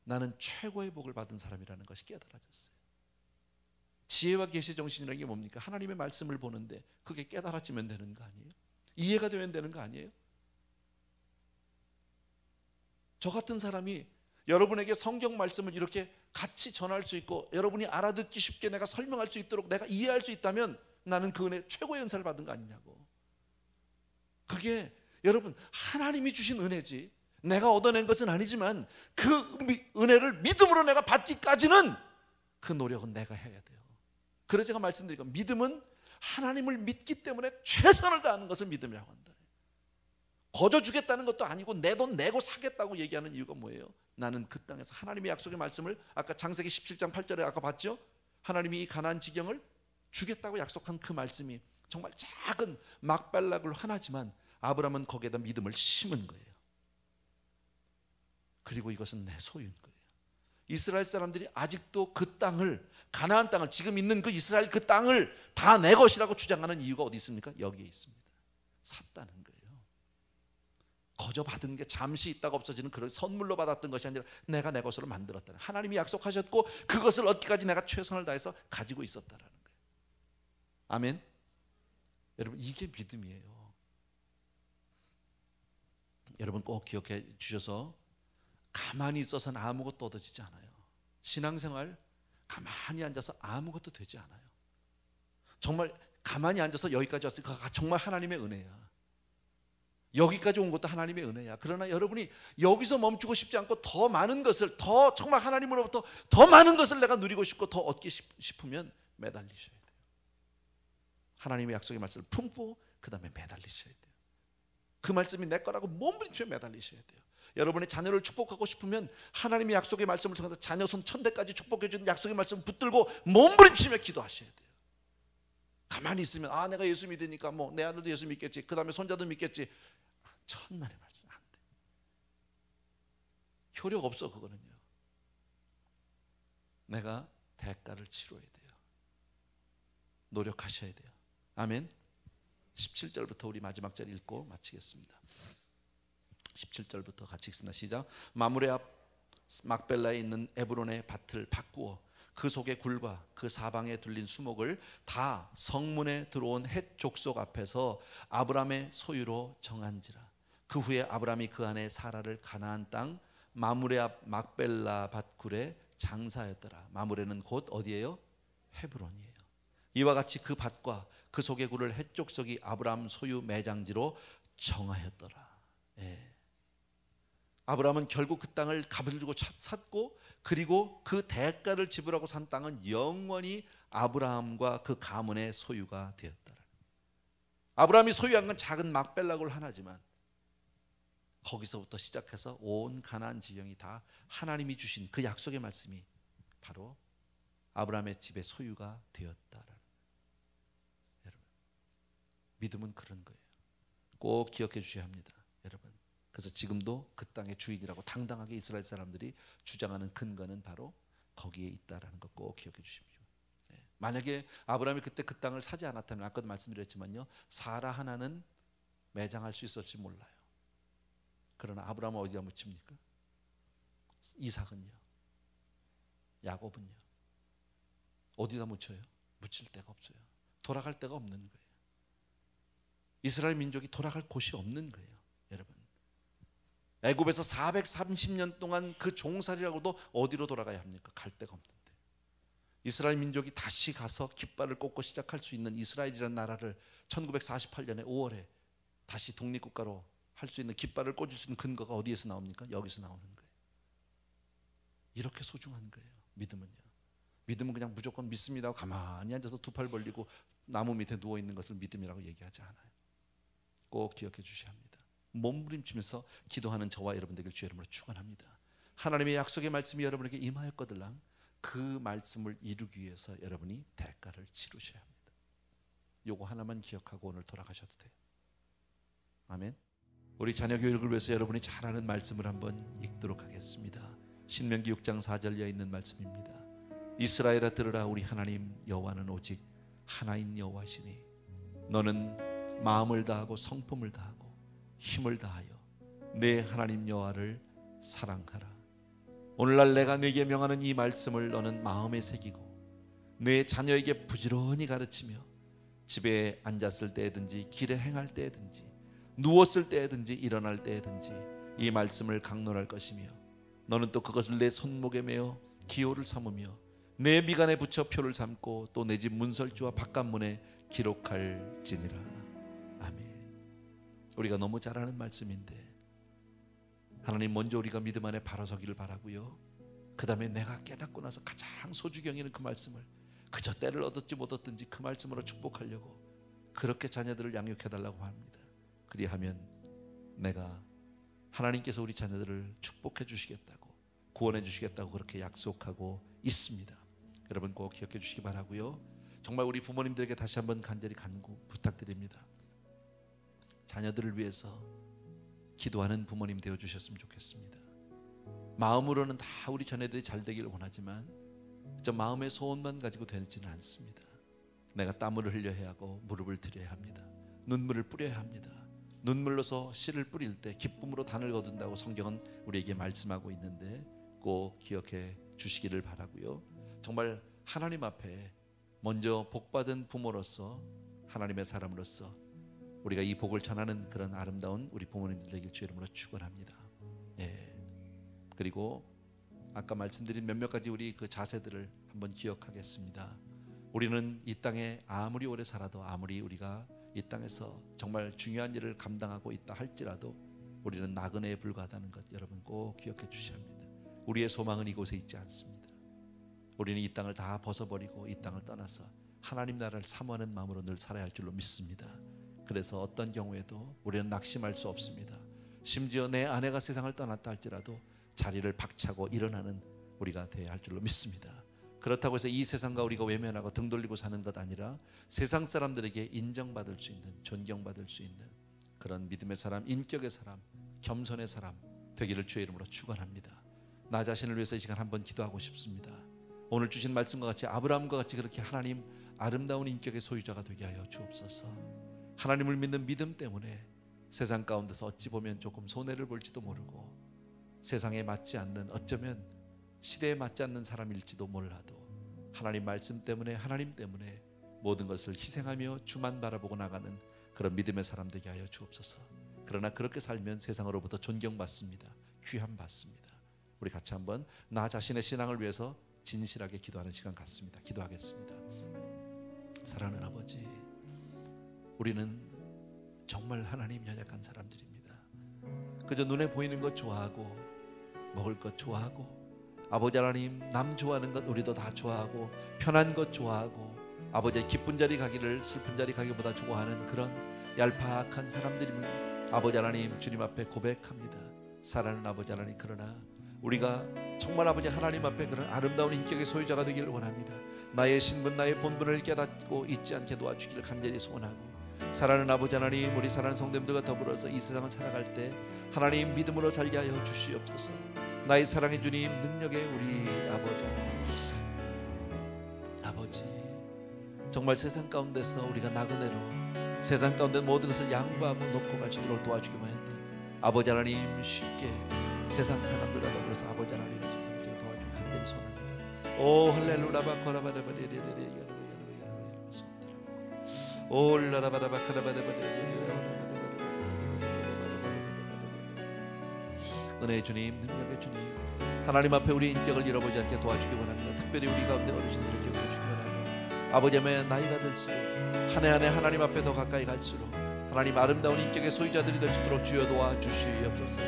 나는 최고의 복을 받은 사람이라는 것이 깨달아졌어요. 지혜와 계시 정신이라는 게 뭡니까? 하나님의 말씀을 보는데 그게 깨달아지면 되는 거 아니에요? 이해가 되면 되는 거 아니에요? 저 같은 사람이 여러분에게 성경 말씀을 이렇게 같이 전할 수 있고 여러분이 알아듣기 쉽게 내가 설명할 수 있도록 내가 이해할 수 있다면 나는 그 은혜 최고의 은사를 받은 거 아니냐고. 그게 여러분 하나님이 주신 은혜지 내가 얻어낸 것은 아니지만 그 은혜를 믿음으로 내가 받기까지는 그 노력은 내가 해야 돼요. 그래서 제가 말씀드리고, 믿음은 하나님을 믿기 때문에 최선을 다하는 것을 믿음이라고 한다. 거저 주겠다는 것도 아니고 내 돈 내고 사겠다고 얘기하는 이유가 뭐예요? 나는 그 땅에서 하나님의 약속의 말씀을, 아까 창세기 17장 8절에 아까 봤죠? 하나님이 이 가나안 지경을 주겠다고 약속한 그 말씀이 정말 작은 막발락을 하나지만 아브라함은 거기에다 믿음을 심은 거예요. 그리고 이것은 내 소유인 거예요. 이스라엘 사람들이 아직도 그 땅을, 가나안 땅을, 지금 있는 그 이스라엘 그 땅을 다 내 것이라고 주장하는 이유가 어디 있습니까? 여기에 있습니다. 샀다는 거예요. 거저 받은 게 잠시 있다가 없어지는 그런 선물로 받았던 것이 아니라 내가 내 것으로 만들었다는, 하나님이 약속하셨고 그것을 얻기까지 내가 최선을 다해서 가지고 있었다라는 거예요. 아멘. 여러분, 이게 믿음이에요. 여러분 꼭 기억해 주셔서, 가만히 있어서는 아무것도 얻어지지 않아요. 신앙생활 가만히 앉아서 아무것도 되지 않아요. 정말 가만히 앉아서 여기까지 왔으니까 정말 하나님의 은혜야. 여기까지 온 것도 하나님의 은혜야. 그러나 여러분이 여기서 멈추고 싶지 않고 더 많은 것을, 더 정말 하나님으로부터 더 많은 것을 내가 누리고 싶고 더 얻기 싶으면 매달리셔야 돼요. 하나님의 약속의 말씀을 품고 그 다음에 매달리셔야 돼요. 그 말씀이 내 거라고 몸부림치며 매달리셔야 돼요. 여러분의 자녀를 축복하고 싶으면 하나님의 약속의 말씀을 통해서 자녀 손 1000대까지 축복해 주는 약속의 말씀을 붙들고 몸부림치며 기도하셔야 돼요. 가만히 있으면 내가 예수 믿으니까 뭐 내 아들도 예수 믿겠지, 그 다음에 손자도 믿겠지. 천만의 말씀 안 돼. 효력 없어. 그거는요. 내가 대가를 치러야 돼요. 노력하셔야 돼요. 아멘. 17절부터 우리 마지막 절 읽고 마치겠습니다. 17절부터 같이 읽습니다. 시작. 마므레 앞 막벨라에 있는 에브론의 밭을 바꾸어 그 속의 굴과 그 사방에 둘린 수목을 다 성문에 들어온 헷 족속 앞에서 아브람의 소유로 정한지라. 그 후에 아브람이 그 안에 사라를 가나안 땅 마므레 앞 막벨라 밭굴에 장사하였더라. 마므레는 곧 어디예요? 헤브론이에요. 이와 같이 그 밭과 그 속의 굴을 헷 족속이 아브람 소유 매장지로 정하였더라. 예. 아브라함은 결국 그 땅을 값을 주고 샀고, 그리고 그 대가를 지불하고 산 땅은 영원히 아브라함과 그 가문의 소유가 되었더라. 아브라함이 소유한 건 작은 막벨라굴 하나지만 거기서부터 시작해서 온 가나안 지형이 다 하나님이 주신 그 약속의 말씀이 바로 아브라함의 집의 소유가 되었다라는. 여러분, 믿음은 그런 거예요. 꼭 기억해 주셔야 합니다. 여러분, 그래서 지금도 그 땅의 주인이라고 당당하게 이스라엘 사람들이 주장하는 근거는 바로 거기에 있다라는 거 꼭 기억해 주십시오. 만약에 아브라함이 그때 그 땅을 사지 않았다면, 아까도 말씀드렸지만요, 사라 하나는 매장할 수 있을지 몰라요. 그러나 아브라함은 어디다 묻힙니까? 이삭은요, 야곱은요, 어디다 묻혀요? 묻힐 데가 없어요. 돌아갈 데가 없는 거예요. 이스라엘 민족이 돌아갈 곳이 없는 거예요. 여러분, 애굽에서 430년 동안 그 종살이라고도 어디로 돌아가야 합니까? 갈 데가 없는데, 이스라엘 민족이 다시 가서 깃발을 꽂고 시작할 수 있는 이스라엘이라는 나라를 1948년에 5월에 다시 독립국가로 할 수 있는, 깃발을 꽂을 수 있는 근거가 어디에서 나옵니까? 여기서 나오는 거예요. 이렇게 소중한 거예요. 믿음은요. 믿음은 그냥 무조건 믿습니다 하고 가만히 앉아서 두 팔 벌리고 나무 밑에 누워 있는 것을 믿음이라고 얘기하지 않아요. 꼭 기억해 주셔야 합니다. 몸부림치면서 기도하는 저와 여러분 되길 주의 이름으로 축원합니다. 하나님의 약속의 말씀이 여러분에게 임하였거들랑 그 말씀을 이루기 위해서 여러분이 대가를 치르셔야 합니다. 요거 하나만 기억하고 오늘 돌아가셔도 돼요. 아멘. 우리 자녀 교육을 위해서 여러분이 잘 아는 말씀을 한번 읽도록 하겠습니다. 신명기 6장 4절에 있는 말씀입니다. 이스라엘아 들으라. 우리 하나님 여호와는 오직 하나인 여호와시니 너는 마음을 다하고 성품을 다하고 힘을 다하여 내 하나님 여호와를 사랑하라. 오늘날 내가 네게 명하는 이 말씀을 너는 마음에 새기고 내 자녀에게 부지런히 가르치며 집에 앉았을 때든지 길에 행할 때든지 누웠을 때든지 일어날 때든지 이 말씀을 강론할 것이며 너는 또 그것을 내 손목에 매어 기호를 삼으며 내 미간에 붙여 표를 삼고 또 내 집 문설주와 바깥문에 기록할지니라. 아멘. 우리가 너무 잘 아는 말씀인데 하나님 먼저 우리가 믿음 안에 바로 서기를 바라고요, 그 다음에 내가 깨닫고 나서 가장 소중히 여기는 그 말씀을 그저 때를 얻었지 못 얻든지 그 말씀으로 축복하려고 그렇게 자녀들을 양육해달라고 합니다. 그리하면 내가 하나님께서 우리 자녀들을 축복해 주시겠다고 구원해 주시겠다고 그렇게 약속하고 있습니다. 여러분 꼭 기억해 주시기 바라고요. 정말 우리 부모님들에게 다시 한번 간절히 간구 부탁드립니다. 자녀들을 위해서 기도하는 부모님 되어 주셨으면 좋겠습니다. 마음으로는 다 우리 자녀들이 잘 되기를 원하지만 저 마음의 소원만 가지고 되지는 않습니다. 내가 땀을 흘려야 하고 무릎을 들여야 합니다. 눈물을 뿌려야 합니다. 눈물로서 씨를 뿌릴 때 기쁨으로 단을 거둔다고 성경은 우리에게 말씀하고 있는데 꼭 기억해 주시기를 바라고요. 정말 하나님 앞에 먼저 복받은 부모로서 하나님의 사람으로서 우리가 이 복을 전하는 그런 아름다운 우리 부모님들 되길 주 이름으로 축원합니다. 그리고 아까 말씀드린 몇몇 가지 우리 그 자세들을 한번 기억하겠습니다. 우리는 이 땅에 아무리 오래 살아도, 아무리 우리가 이 땅에서 정말 중요한 일을 감당하고 있다 할지라도 우리는 나그네에 불과하다는 것 여러분 꼭 기억해 주셔야 합니다. 우리의 소망은 이곳에 있지 않습니다. 우리는 이 땅을 다 벗어버리고 이 땅을 떠나서 하나님 나라를 사모하는 마음으로 늘 살아야 할 줄로 믿습니다. 그래서 어떤 경우에도 우리는 낙심할 수 없습니다. 심지어 내 아내가 세상을 떠났다 할지라도 자리를 박차고 일어나는 우리가 되어야 할 줄로 믿습니다. 그렇다고 해서 이 세상과 우리가 외면하고 등 돌리고 사는 것 아니라 세상 사람들에게 인정받을 수 있는, 존경받을 수 있는 그런 믿음의 사람, 인격의 사람, 겸손의 사람 되기를 주의 이름으로 축원합니다. 나 자신을 위해서 이 시간 한번 기도하고 싶습니다. 오늘 주신 말씀과 같이 아브라함과 같이 그렇게 하나님 아름다운 인격의 소유자가 되게 하여 주옵소서. 하나님을 믿는 믿음 때문에 세상 가운데서 어찌 보면 조금 손해를 볼지도 모르고 세상에 맞지 않는, 어쩌면 시대에 맞지 않는 사람일지도 몰라도 하나님 말씀 때문에, 하나님 때문에 모든 것을 희생하며 주만 바라보고 나가는 그런 믿음의 사람 되게 하여 주옵소서. 그러나 그렇게 살면 세상으로부터 존경받습니다. 귀함받습니다. 우리 같이 한번 나 자신의 신앙을 위해서 진실하게 기도하는 시간 갖습니다. 기도하겠습니다. 사랑하는 아버지, 우리는 정말 하나님 연약한 사람들입니다. 그저 눈에 보이는 것 좋아하고 먹을 것 좋아하고, 아버지 하나님 남 좋아하는 것 우리도 다 좋아하고, 편한 것 좋아하고, 아버지의 기쁜 자리 가기를 슬픈 자리 가기보다 좋아하는 그런 얄팍한 사람들임을 아버지 하나님 주님 앞에 고백합니다. 사랑하는 아버지 하나님, 그러나 우리가 정말 아버지 하나님 앞에 그런 아름다운 인격의 소유자가 되기를 원합니다. 나의 신분, 나의 본분을 깨닫고 잊지 않게 도와주기를 간절히 소원하고, 사랑하는 아버지 하나님, 우리 사랑하는 성도님들과 더불어서 이 세상을 살아갈 때 하나님 믿음으로 살게 하여 주시옵소서. 나의 사랑의 주님, 능력의 우리 아버지 하나님, 아버지 정말 세상 가운데서 우리가 나그네로 세상 가운데 모든 것을 양보하고 놓고 갈 수 있도록 도와주기만 했는데 아버지 하나님 쉽게 세상 사람들과 더불어서 아버지 하나님 우리가 도와주기 간절히 소원합니다. 오 할렐루야 바코라바라바리리리리 은혜의 주님, 능력의 주님, 하나님 앞에 우리 인격을 잃어보지 않게 도와주기 원합니다. 특별히 우리 가운데 어르신들을 기억해 주시기 원합니다. 아버지 하나님, 나이가 들수록 한 해 한 해 하나님 앞에 더 가까이 갈수록 하나님 아름다운 인격의 소유자들이 될 수 있도록 주여 도와주시옵소서.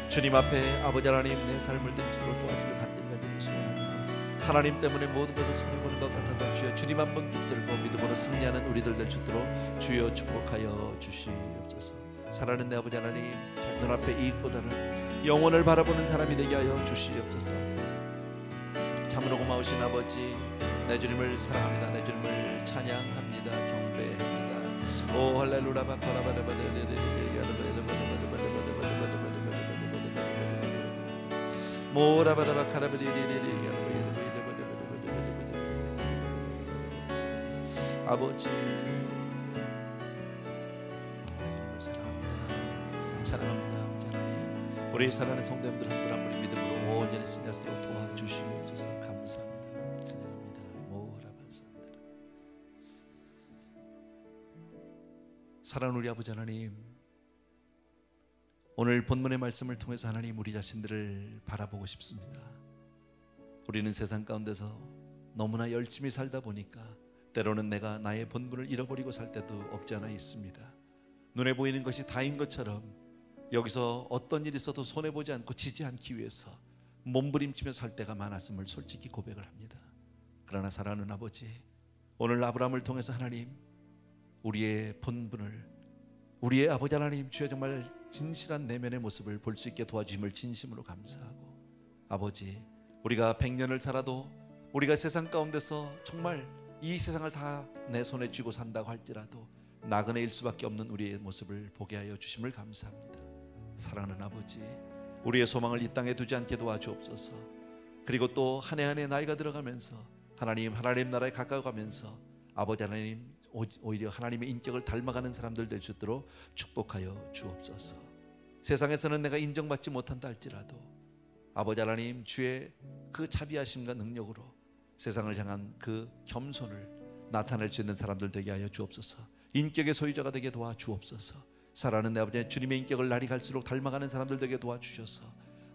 주님 앞에 아버지 하나님 내 삶을 드릴 수 있도록 도와주길 간절히 소원합니다. 하나님 때문에 모든 것을 손해보는 것 같아도 주여 주님 한번 붙들고 믿음으로 승리하는 우리들 될 수 있도록 주여 축복하여 주시옵소서. 사랑하는 내 아버지 하나님, 눈앞에 이익보다는 영원을 바라보는 사람이 되게 하여 주시옵소서. 참으로 고마우신 아버지, 내 주님을 사랑합니다. 내 주님을 찬양합니다. 경배합니다. 오 할렐루야 아버지, 사랑합니다. 찬양합니다. 하나님, 우리 사랑하는 성도님들 한 분 한 분이 믿음으로 온전히 승리하도록 도와주시옵소서. 감사합니다. 찬양합니다. 모라바산다. 사랑하는 우리 아버지 하나님, 오늘 본문의 말씀을 통해서 하나님 우리 자신들을 바라보고 싶습니다. 우리는 세상 가운데서 너무나 열심히 살다 보니까 때로는 내가 나의 본분을 잃어버리고 살 때도 없지 않아 있습니다. 눈에 보이는 것이 다인 것처럼 여기서 어떤 일이 있어도 손해보지 않고 지지 않기 위해서 몸부림치며 살 때가 많았음을 솔직히 고백을 합니다. 그러나 사랑하는 아버지, 오늘 아브라함을 통해서 하나님 우리의 본분을, 우리의 아버지 하나님 주여 정말 진실한 내면의 모습을 볼 수 있게 도와주심을 진심으로 감사하고, 아버지 우리가 100년을 살아도 우리가 세상 가운데서 정말 이 세상을 다 내 손에 쥐고 산다고 할지라도 나그네일 수밖에 없는 우리의 모습을 보게 하여 주심을 감사합니다. 사랑하는 아버지, 우리의 소망을 이 땅에 두지 않게 도와주옵소서. 그리고 또 한 해 한 해 나이가 들어가면서 하나님 나라에 가까워가면서 아버지 하나님 오히려 하나님의 인격을 닮아가는 사람들 될 수 있도록 축복하여 주옵소서. 세상에서는 내가 인정받지 못한다 할지라도 아버지 하나님 주의 그 자비하심과 능력으로 세상을 향한 그 겸손을 나타낼 수 있는 사람들 되게 하여 주옵소서. 인격의 소유자가 되게 도와주옵소서. 사랑하는 내 아버지, 주님의 인격을 날이 갈수록 닮아가는 사람들 되게 도와주셔서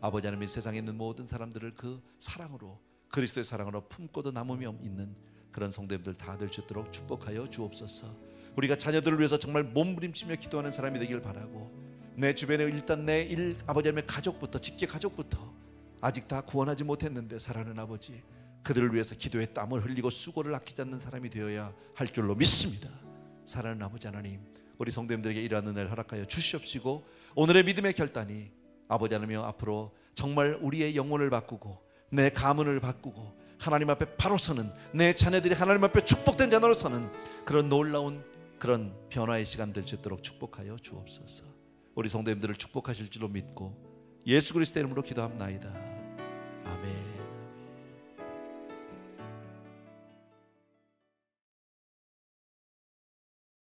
아버지 하나님 세상에 있는 모든 사람들을 그 사랑으로, 그리스도의 사랑으로 품고도 남으며 있는 그런 성도님들 다 될 수 있도록 축복하여 주옵소서. 우리가 자녀들을 위해서 정말 몸부림치며 기도하는 사람이 되길 바라고, 내 주변에 일단 내 아버지 하나님의 가족부터, 직계 가족부터 아직 다 구원하지 못했는데 사랑하는 아버지, 그들을 위해서 기도에 땀을 흘리고 수고를 아끼지 않는 사람이 되어야 할 줄로 믿습니다. 사랑하는 아버지 하나님, 우리 성도님들에게 이러한 은혜를 허락하여 주시옵시고, 오늘의 믿음의 결단이 아버지 하나님 앞으로 정말 우리의 영혼을 바꾸고 내 가문을 바꾸고 하나님 앞에 바로 서는, 내 자녀들이 하나님 앞에 축복된 자녀로 서는 그런 놀라운 그런 변화의 시간 될 수 있도록 축복하여 주옵소서. 우리 성도님들을 축복하실 줄로 믿고 예수 그리스도의 이름으로 기도합나이다. 아멘.